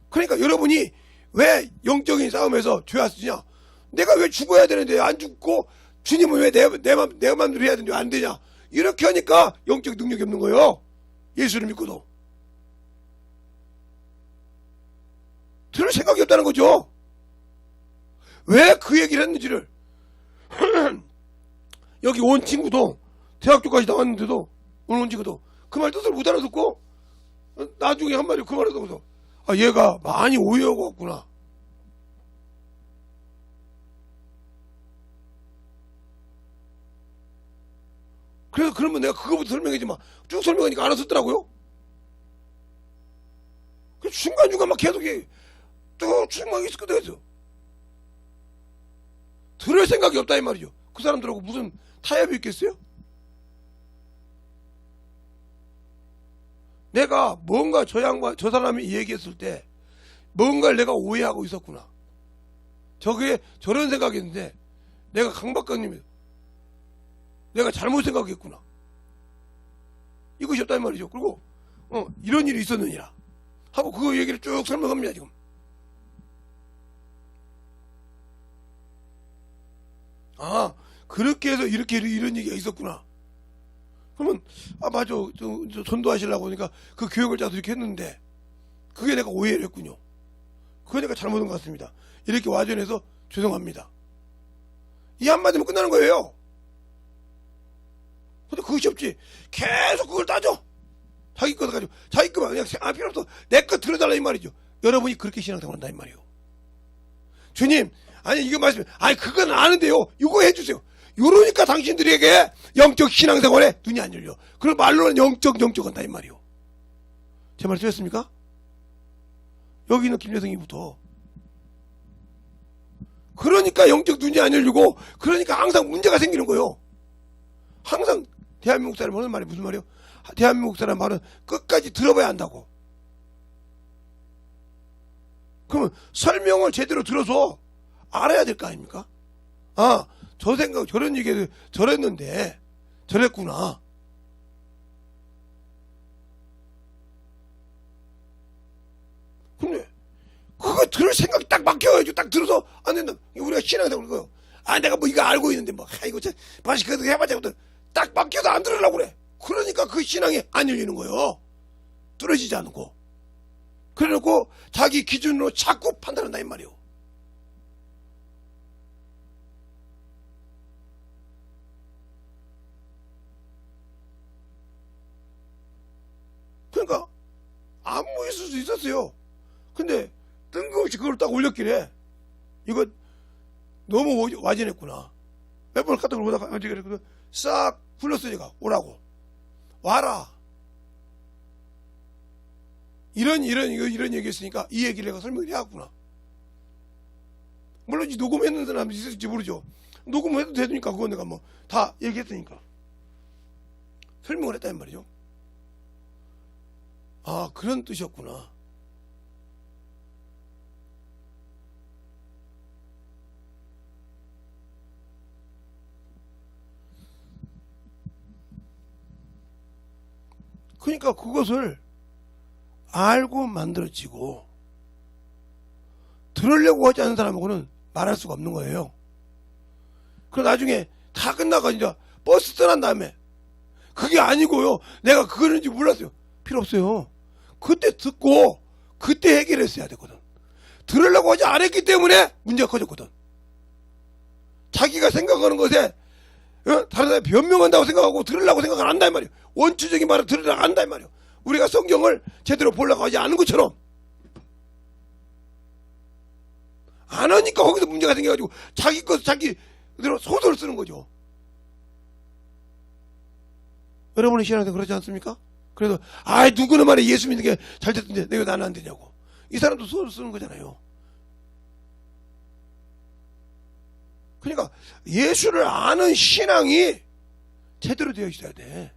그러니까 여러분이 왜 영적인 싸움에서 죄가 쓰냐? 내가 왜 죽어야 되는데 안 죽고 주님은 왜 내 맘대로 해야 되는데 안 되냐? 이렇게 하니까 영적 능력이 없는 거예요. 예수를 믿고도 들을 생각이 없다는 거죠. 왜 그 얘기를 했는지를 여기 온 친구도 대학교까지 나왔는데도 온 친구도 그 말 뜻을 못 알아듣고 나중에 한마디 그 말을 듣고서 얘가 많이 오해하고 왔구나. 그래서 그러면 내가 그거부터 설명하지 마. 쭉 설명하니까 알아듣더라고요. 중간중간 막 계속 쭉 충만히 있었거든요. 들을 생각이 없다 이 말이죠. 그 사람들하고 무슨 타협이 있겠어요? 내가 뭔가 저 사람이 얘기했을 때 뭔가를 내가 오해하고 있었구나. 저게 저런 생각이었는데 내가 강박관님이 내가 잘못 생각했구나. 이것이 없다 이 말이죠. 그리고 이런 일이 있었느니라 하고 그 얘기를 쭉 설명합니다 지금. 그렇게 해서 이렇게 이런 얘기가 있었구나. 그러면 맞아 저 전도하시려고 하니까 그 교육을 짜서 이렇게 했는데 그게 내가 오해를 했군요. 그게 내가 잘못한 것 같습니다. 이렇게 와전해서 죄송합니다. 이 한마디면 끝나는 거예요. 근데 그것이 없지. 계속 그걸 따져. 자기 거 가지고 자기 거만 그냥 필요 없어. 내 거 들어달라 이 말이죠. 여러분이 그렇게 신앙생활 한다 이 말이에요. 주님 이거 말씀 그건 아는데요. 이거 해주세요. 이러니까 당신들에게 영적 신앙생활에 눈이 안 열려. 그런 말로는 영적 한다 이 말이요. 제 말 들렸습니까? 여기 있는 김여성이부터 그러니까 영적 눈이 안 열리고, 그러니까 항상 문제가 생기는 거예요. 항상 대한민국 사람 하는 말이 무슨 말이에요? 대한민국 사람 말은 끝까지 들어봐야 한다고. 그러면 설명을 제대로 들어서 알아야 될 거 아닙니까? 아, 저 생각, 저런 얘기를 저랬는데, 저랬구나. 근데, 그거 들을 생각이 딱 막혀가지고 딱 들어서 안 된다. 우리가 신앙에서 그런 거예요. 아, 내가 뭐 이거 알고 있는데, 뭐, 이거 다시 그래도 해봤자, 딱 막혀도 안 들으려고 그래. 그러니까 그 신앙이 안 열리는 거예요. 뚫어지지 않고. 그래놓고 자기 기준으로 자꾸 판단한다, 이 말이에요. 그러니까, 아무 있을 수 있었어요. 근데, 뜬금없이 그걸 딱 올렸길래, 이거 너무 와전했구나. 몇 번을 카톡을 보다가, 어떻게 그랬거든. 싹 불렀어, 제가. 오라고. 와라. 이런 얘기 했으니까 이 얘기를 내가 설명을 해야겠구나. 물론 녹음했는 사람이 있을지 모르죠. 녹음해도 되니까 그건 내가 뭐 다 얘기했으니까 설명을 했단 말이죠. 아, 그런 뜻이었구나. 그러니까 그것을 알고 만들어지고 들으려고 하지 않는 사람하고는 말할 수가 없는 거예요. 그럼 나중에 다 끝나가 이제 버스 떠난 다음에 그게 아니고요. 내가 그거는지 몰랐어요. 필요 없어요. 그때 듣고 그때 해결했어야 되거든. 들으려고 하지 않았기 때문에 문제가 커졌거든. 자기가 생각하는 것에 다른 사람이 변명한다고 생각하고 들으려고 생각 안 한다 이 말이에요. 원초적인 말을 들으려고 한다 이 말이에요. 우리가 성경을 제대로 보려고 하지 않은 것처럼 안 하니까 거기서 문제가 생겨가지고 자기 것 자기대로 소설을 쓰는 거죠. 여러분의 신앙도 그렇지 않습니까? 그래서 누구는 말에 예수 믿는 게 잘 됐던데 내가 나는 안 되냐고. 이 사람도 소설을 쓰는 거잖아요. 그러니까 예수를 아는 신앙이 제대로 되어 있어야 돼.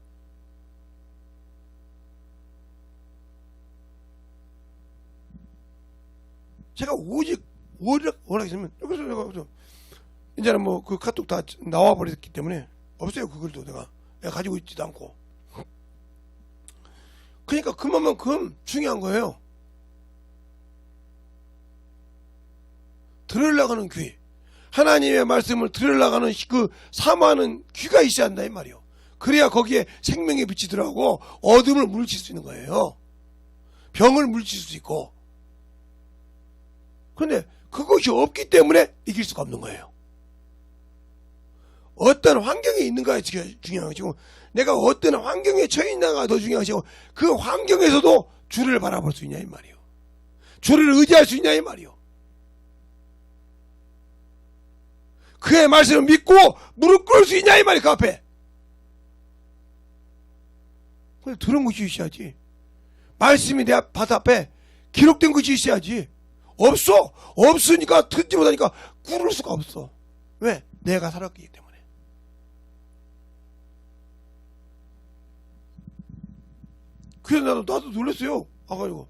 제가 오직 워낙 있으면 그래서 내가 이제는 뭐 그 카톡 다 나와 버렸기 때문에 없어요. 그걸도 내가 가지고 있지도 않고. 그러니까 그만큼 중요한 거예요. 들으려고 하는 귀, 하나님의 말씀을 들으려고 하는 그 사모하는 귀가 있어야 한다 이 말이요. 그래야 거기에 생명의 빛이 들어가고 어둠을 물리칠 수 있는 거예요. 병을 물리칠 수 있고. 그런데 그것이 없기 때문에 이길 수가 없는 거예요. 어떤 환경에 있는가가 중요한 것이고 내가 어떤 환경에 처해 있는가가 더 중요한 것이고 그 환경에서도 주를 바라볼 수 있냐 이 말이요. 주를 의지할 수 있냐 이 말이요. 그의 말씀을 믿고 무릎 꿇을 수 있냐 이 말이야. 그 앞에 들은 것이 있어야지. 말씀이 내 바다 앞에 기록된 것이 있어야지. 없어. 없으니까 듣지 못하니까 꿇을 수가 없어. 왜? 내가 살았기 때문에. 그래서 나도 놀랐어요. 아가지고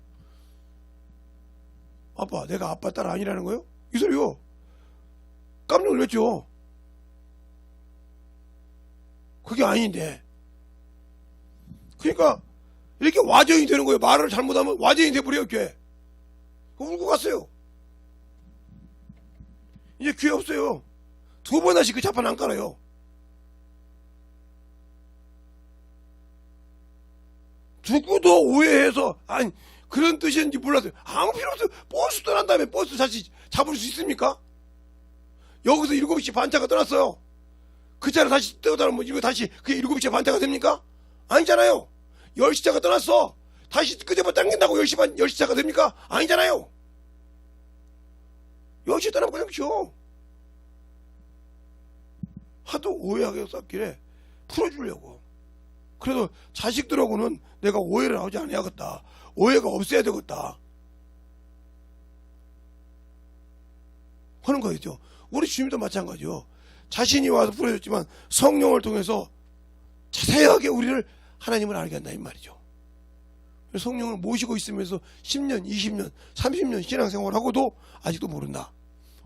아빠 내가 아빠 딸 아니라는 거요? 이 소리요. 깜짝 놀랐죠. 그게 아닌데. 그러니까 이렇게 와전이 되는 거예요. 말을 잘못하면 와전이 돼버려요. 귀에. 울고 갔어요. 이제 귀에 없어요. 2번 다시 그 자판 안 깔아요. 누구도 오해해서 아니 그런 뜻이었는지 몰랐어요. 아무 필요 없어요. 버스 떠난 다음에 버스 다시 잡을 수 있습니까? 여기서 7시 반차가 떠났어요. 그 차를 다시 떠나면 이거 다시 그게 7시 반차가 됩니까? 아니잖아요. 10시차가 떠났어. 다시 끄집어 당긴다고 10시차가 됩니까? 아니잖아요. 10시 떠나면 그냥 쉬어. 하도 오해하게 썼길래 풀어주려고. 그래서 자식들하고는 내가 오해를 하지 않아야겠다. 오해가 없어야 되겠다. 하는 거였죠. 우리 주님도 마찬가지요. 자신이 와서 부르셨지만 성령을 통해서 자세하게 우리를 하나님을 알게 한다 이 말이죠. 성령을 모시고 있으면서 10년, 20년, 30년 신앙생활을 하고도 아직도 모른다.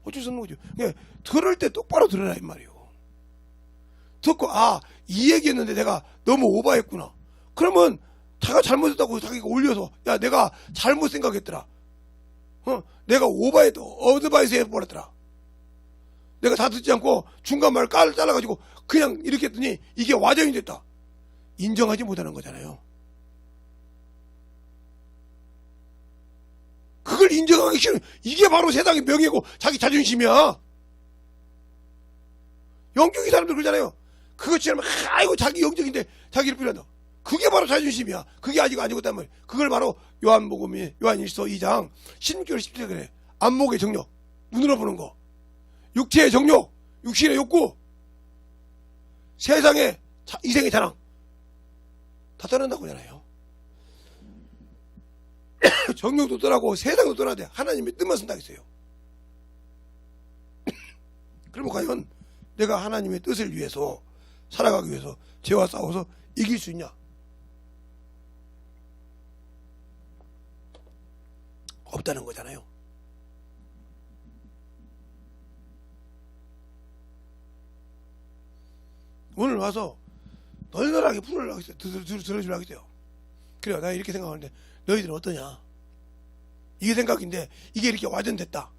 어쩔 수 없는 거죠. 그러니까 들을 때 똑바로 들으라 이 말이에요. 듣고 이 얘기했는데 내가 너무 오버했구나. 그러면 자기가 잘못했다고 자기가 올려서 야 내가 잘못 생각했더라. 내가 오버했다. 어드바이스 해버렸더라. 내가 다 듣지 않고 중간 말 깔을 잘라가지고 그냥 이렇게 했더니 이게 와전이 됐다. 인정하지 못하는 거잖아요. 그걸 인정하기 싫은 이게 바로 세상의 명예고 자기 자존심이야. 영적인 사람들 그러잖아요. 그것처럼 아이고 자기 영적인데 자기를 필요한다. 그게 바로 자존심이야. 그게 아직 아니고 있단 말이야. 그걸 바로 요한복음이 요한일서 2장 16절 17절 그래. 안목의 정욕, 눈으로 보는 거, 육체의 정욕, 육신의 욕구, 세상의 이생의 자랑 다 떠난다고 하잖아요. 정욕도 떠나고 세상도 떠나야 돼. 하나님의 뜻만 쓴다고 했어요. 그러면 과연 내가 하나님의 뜻을 위해서 살아가기 위해서 죄와 싸워서 이길 수 있냐? 없다는 거잖아요. 오늘 와서 널널하게 풀으려고 했어요. 들어주려고 했어요. 그래요. 나 이렇게 생각하는데 너희들은 어떠냐? 이게 생각인데 이게 이렇게 와전됐다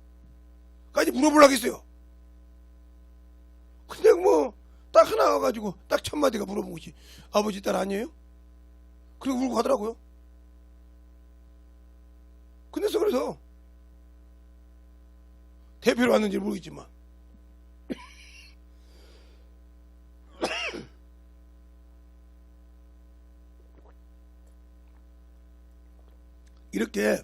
까지 물어보려고 했어요. 근데 뭐 딱 하나 와가지고 딱 첫 마디가 물어본 거지. 아버지 딸 아니에요? 그리고 울고 가더라고요. 그래서 대표로 왔는지 모르겠지만 이렇게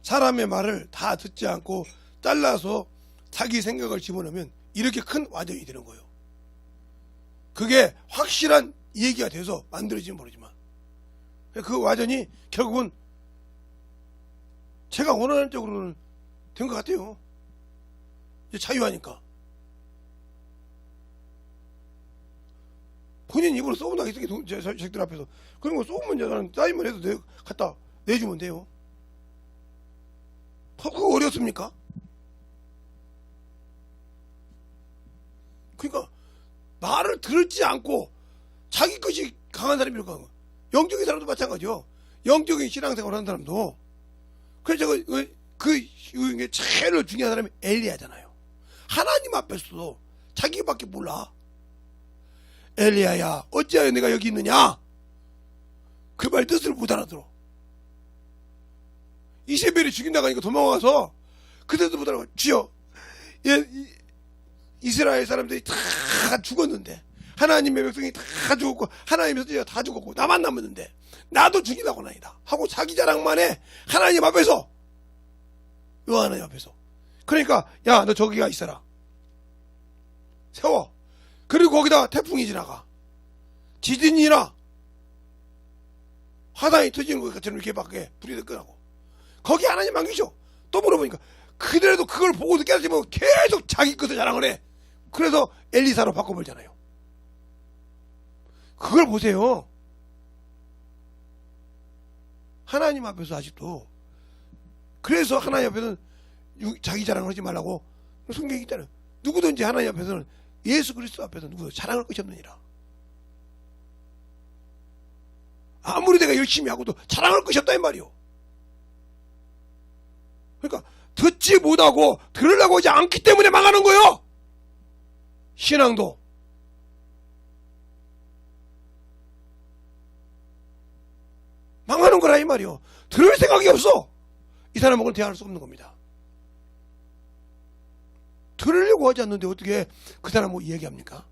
사람의 말을 다 듣지 않고 잘라서 자기 생각을 집어넣으면 이렇게 큰 와전이 되는 거예요. 그게 확실한 얘기가 돼서 만들어지면 모르지만 그 와전이 결국은 제가 원하는 쪽으로는 된 것 같아요. 이제 자유하니까. 본인 입으로 쏘문다 제 자식들 앞에서 그런 거 쏘면 나는 따위만 해도 갖다 내주면 돼요. 그거 어렵습니까? 그러니까 말을 들지 않고 자기 것이 강한 사람이 이렇게 하는 거야. 영적인 사람도 마찬가지요. 영적인 신앙생활 하는 사람도. 그래서 그 제일 중요한 사람이 엘리야잖아요. 하나님 앞에서도 자기밖에 몰라. 엘리야야 어찌하여 내가 여기 있느냐? 그 말 뜻을 못 알아들어. 이세벨이 죽인다고 하니까 도망와서 그때도 못 알아들어. 주여 이스라엘 사람들이 다 죽었는데 하나님의 백성이 다 죽었고 하나님의 선지자가 다 죽었고 나만 남았는데 나도 죽이라고 나이다 하고 자기 자랑만 해. 하나님 앞에서 하나님 앞에서. 그러니까 야 너 저기가 있어라. 세워. 그리고 거기다 태풍이 지나가. 지진이 일어나. 화산이 터지는 것처럼 이렇게 밖에 불이 끄라고. 거기 하나님 맡기죠. 또 물어보니까 그들도 그걸 보고도 깨닫지면 계속 자기 것을 자랑을 해. 그래서 엘리사로 바꿔버리잖아요. 그걸 보세요. 하나님 앞에서 아직도. 그래서 하나님 앞에서는 자기 자랑을 하지 말라고 성경이 있잖아요. 누구든지 하나님 앞에서는 예수 그리스도 앞에서 누구도 자랑할 것이 없느니라. 아무리 내가 열심히 하고도 자랑할 것이 없다 이 말이요. 그러니까 듣지 못하고 들으려고 하지 않기 때문에 망하는 거예요. 신앙도. 망하는 거라 이 말이요. 들을 생각이 없어. 이 사람하고는 대화할 수 없는 겁니다. 들으려고 하지 않는데 어떻게 그 사람하고 얘기합니까?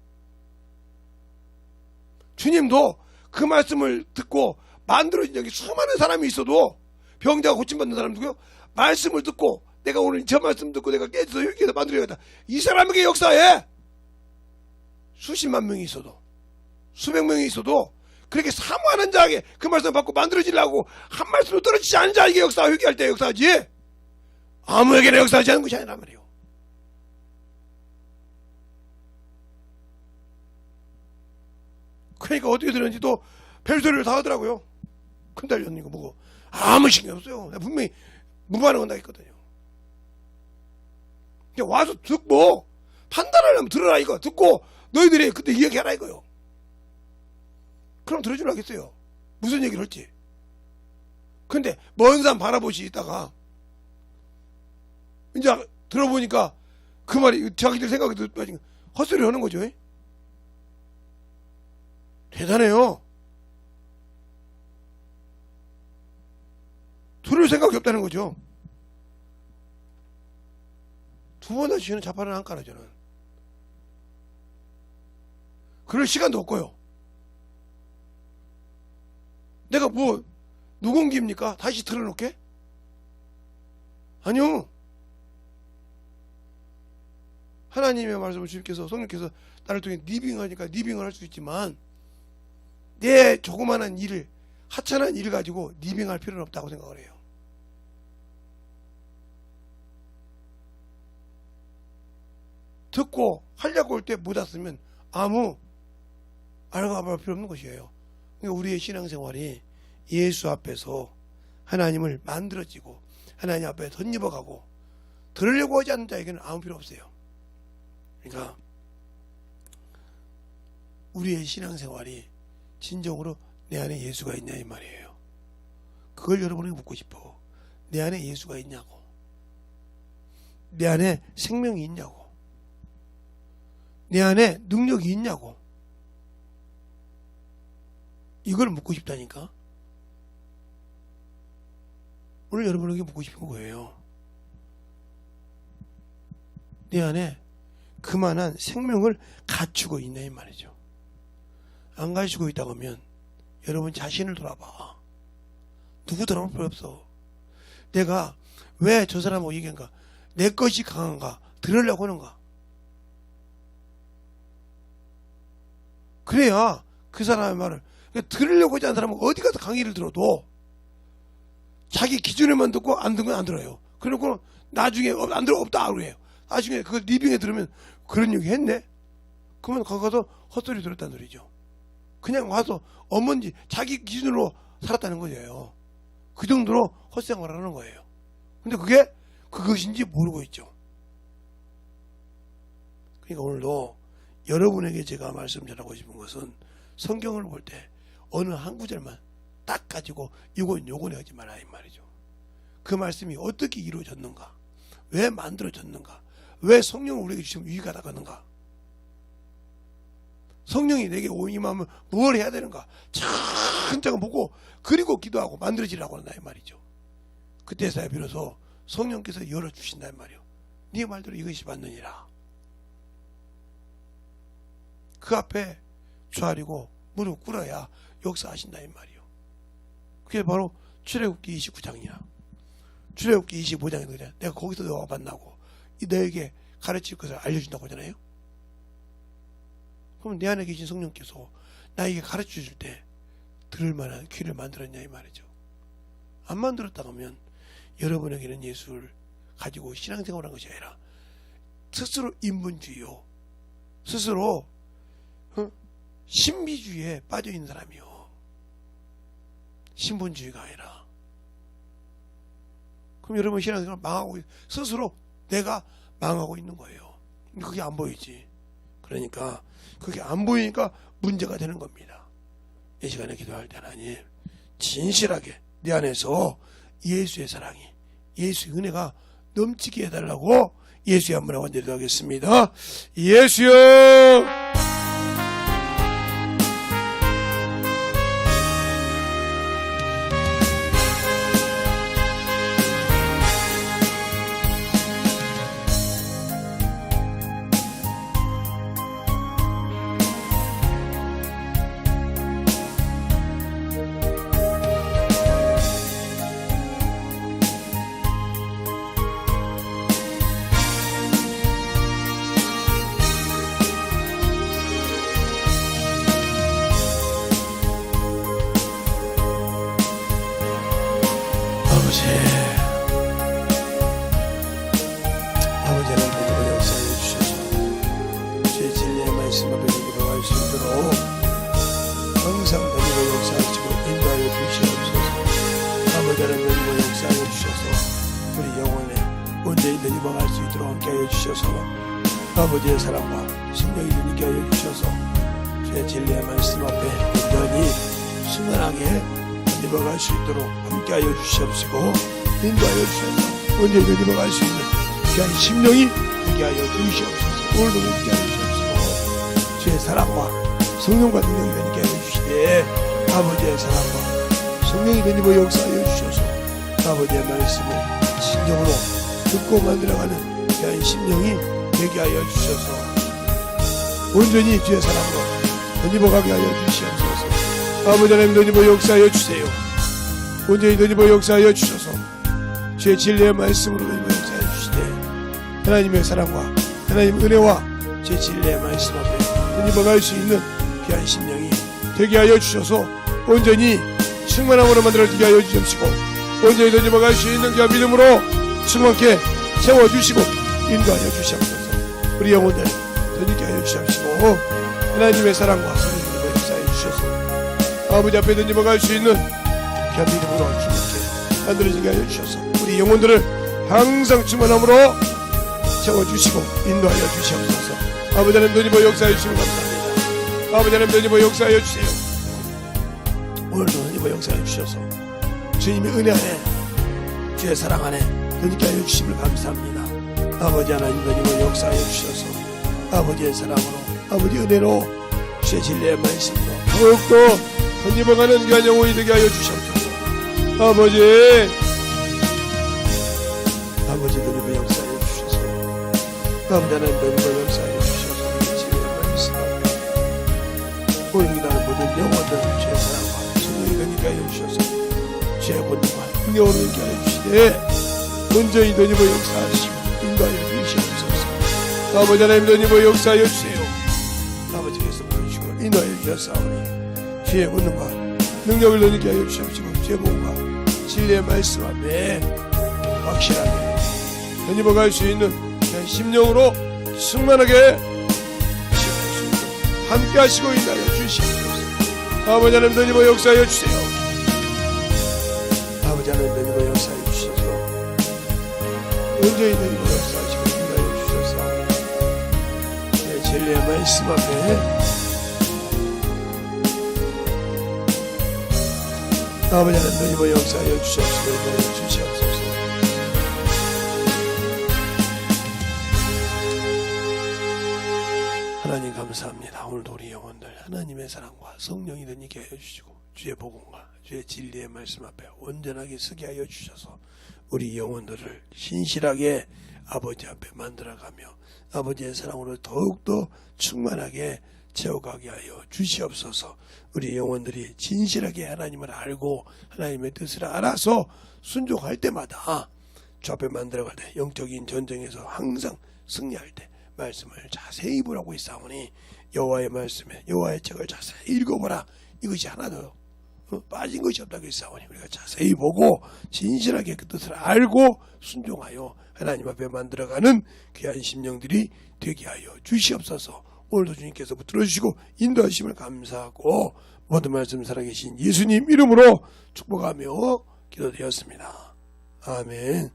주님도 그 말씀을 듣고 만들어진 적이 수많은 사람이 있어도 병자가 고침받는 사람도요. 말씀을 듣고 내가 오늘 저 말씀 듣고 내가 깨져서 이렇게 해서 만들어야겠다. 이 사람에게 역사에 수십만 명이 있어도 수백 명이 있어도 그렇게 사모하는 자에게 그 말씀을 받고 만들어지려고 한 말씀으로 떨어지지 않은 자에게 역사 회개할 때 역사하지 아무에게나 역사하지 않는 것이 아니란 말이에요. 그러니까 어떻게 되는지도 별소리를 다 하더라고요. 큰딸 언니가 뭐고 아무 신경 없어요. 분명히 무반응 한다 했거든요. 그냥 와서 듣고 판단하려면 들어라 이거. 듣고 너희들이 그때 이야기하라 이거요. 그럼 들어주려 하겠어요. 무슨 얘기를 할지. 근데 먼 산 바라보시다가 이제 들어보니까 그 말이 자기들 생각에도 빠진 헛소리 하는 거죠. 대단해요. 들을 생각이 없다는 거죠. 두 번 다시 저는 자판을 안 깔아 저는. 그럴 시간도 없고요. 내가 뭐 누군기입니까? 다시 틀어놓게? 아니요. 하나님의 말씀을 주님께서 성령께서 나를 통해 리빙하니까 리빙을 할 수 있지만 내 조그마한 일을 하찮은 일을 가지고 리빙할 필요는 없다고 생각을 해요. 듣고 하려고 할 때 못 왔으면 아무 알아볼 필요 없는 것이에요. 그러니까 우리의 신앙생활이 예수 앞에서 하나님을 만들어지고 하나님 앞에 덧입어가고 들으려고 하지 않는 자에게는 아무 필요 없어요. 그러니까 우리의 신앙생활이 진정으로 내 안에 예수가 있냐 이 말이에요. 그걸 여러분에게 묻고 싶어. 내 안에 예수가 있냐고. 내 안에 생명이 있냐고. 내 안에 능력이 있냐고. 이걸 묻고 싶다니까. 오늘 여러분에게 묻고 싶은 거예요. 내 안에 그만한 생명을 갖추고 있냐 이 말이죠. 안 가지고 있다고 하면 여러분 자신을 돌아봐. 누구 돌아볼 필요 없어. 내가 왜 저 사람하고 얘기한가? 내 것이 강한가? 들으려고 하는가? 그래야 그 사람의 말을 들으려고 하지 않는 사람은 어디 가서 강의를 들어도 자기 기준에만 듣고 안 듣면 안 들어요. 그리고 나중에 안 들어 없다 그래요. 나중에 그걸 리빙에 들으면 그런 얘기 했네? 그러면 거기 가서 헛소리 들었다는 소리죠. 그냥 와서 어머니 자기 기준으로 살았다는 거예요. 그 정도로 헛생활을 하는 거예요. 근데 그게 그것인지 모르고 있죠. 그러니까 오늘도 여러분에게 제가 말씀 전하고 싶은 것은 성경을 볼 때 어느 한 구절만 딱 가지고 이건 하지 마라 이 말이죠. 그 말씀이 어떻게 이루어졌는가? 왜 만들어졌는가? 왜 성령을 우리에게 주시면 유익하다 하는가? 성령이 내게 임하면 뭘 해야 되는가? 천천히 보고 그리고 기도하고 만들어지라고 한다 이 말이죠. 그때서야 비로소 성령께서 열어주신다 이 말이요. 네 말대로 이것이 맞느니라. 그 앞에 좌리고 무릎 꿇어야 역사하신다 이 말이요. 그게 바로 출애굽기 29장이야. 출애굽기 25장에 그래. 내가 거기서 너와 만나고 너에게 가르칠 것을 알려준다고 하잖아요. 그럼 내 안에 계신 성령께서 나에게 가르쳐 줄 때 들을 만한 귀를 만들었냐 이 말이죠. 안 만들었다고 하면 여러분에게는 예수를 가지고 신앙생활한 것이 아니라 스스로 인본주의요. 스스로 신비주의에 빠져있는 사람이요. 신본주의가 아니라. 그럼 여러분 신앙생활 망하고 스스로 내가 망하고 있는 거예요. 그게 안 보이지. 그러니까 그게 안 보이니까 문제가 되는 겁니다. 이 시간에 기도할 때 하나님 진실하게 내 안에서 예수의 사랑이 예수의 은혜가 넘치게 해달라고 예수의 한번 하고 기도하겠습니다. 예수여 주셔서 아버지의 사랑과 성령이 있게 하여 주셔서 주의 진리의 말씀 앞에 온전히 충만하게 입어갈 수 있도록 함께 하여 주시옵시고 인도하여 주셔서 온전히 입어갈 수 있는 귀한 심령이 되게 하여 주시옵소서. 오늘도 되게 하여 주시옵시고 주의 사랑과 성령과 능력이 되게 하여 주시되 아버지의 사랑과 성령이 되니버 역사하여 주셔서 아버지의 말씀을 진정으로 듣고 만들어가는 귀한 심령이 되게 하여 주셔서 온전히 주의 사랑과 되니버가게 하여 주시옵소서. 아버지 하나님 되니버 역사하여 주세요. 온전히 되니버 역사하여 주셔서 주의 진리의 말씀으로 되니버 역사하여 주시되 하나님의 사랑과 하나님 은혜와 주의 진리의 말씀 앞에 되니버갈 수 있는 귀한 심령이 되게 하여 주셔서 온전히 충만함으로 만들어지게 하여 주십시고 온전히 되니버갈 수 있는 귀한 믿음으로 충만케 채워주시고 인도하여 주시옵소서. 우리 영혼들 되니게 하여 주십시고 하나님의 사랑과 하나님의 역사해 주셔서 아버지 앞에 되니버갈 수 있는 귀한 믿음으로 충만케 만들어지게 하여 주셔서 우리 영혼들을 항상 충만함으로 채워주시고 인도하여 주시옵소서. 아버지 하나님 되니버 역사해 주시면 감사합니다. 아버지 하나님 되니버 역사하여 주세요. 오늘도 되니버 역사해 주셔서 주님의 은혜 안에 주의 사랑 안에 되니게 하여 주심을 감사합니다. 아버지 하나님 되니버 역사하여 주셔서 아버지의 사랑으로 아버지 은혜로 주의 진리의 말씀으로 더욱더 되니버가는 귀한 영혼이 되게 하여 주시옵소서. 아버지 되니버 역사하여 주셔서 아버지 하나님 되니버 역사하여 주셔서 우리 진리의 말씀 앞에 오늘 기다는 모든 영혼들 주의 사랑과 성령이 되니게 하여 주셔서 주의 권능과 능력으로 되게 하여 주시되 온전히 되니버 역사하시고 인도하여 주시옵소서. 아버지 하나님 되니버 역사하여 주세요. 아버지께서 보여주시고 인도하여 주셨사오니 주의 권능과 능력을 되니게 하여 주시옵시고 주의 몸과 진리의 말씀 앞에 확실하게 되니버 갈 수 있는 그냥 심령으로 충만하게 함께 하시고 인도하여 주시옵소서. 아버지 하나님 되니버 역사하여 주세요. 아버지 하나님 되니버 역사하여 주셔서 온전히 되니버 역사하시고 인도하여 주셔서 내 진리의 말씀 앞에 아버지 하나님 되니버 역사하여 주시옵시고 인도하여 주시옵소서. 하나님 감사합니다. 오늘도 우리 영혼들 하나님의 사랑과 성령이 되니게 하여 주시고 주의 복음과 주의 진리의 말씀 앞에 온전하게 서게 하여 주셔서 우리 영혼들을 신실하게 아버지 앞에 만들어가며 아버지의 사랑으로 더욱더 충만하게 채워가게 하여 주시옵소서. 우리 영혼들이 진실하게 하나님을 알고 하나님의 뜻을 알아서 순종할 때마다 주 앞에 만들어갈 때 영적인 전쟁에서 항상 승리할 때 말씀을 자세히 보라고 있사오니 여호와의 말씀에 여호와의 책을 자세히 읽어보라. 이것이 하나도 빠진 것이 없다고 했사오니 우리가 자세히 보고 진실하게 그 뜻을 알고 순종하여 하나님 앞에 만들어가는 귀한 심령들이 되게 하여 주시옵소서. 오늘도 주님께서 붙들어주시고 인도하심을 감사하고 모든 말씀 살아계신 예수님 이름으로 축복하며 기도드렸습니다. 아멘.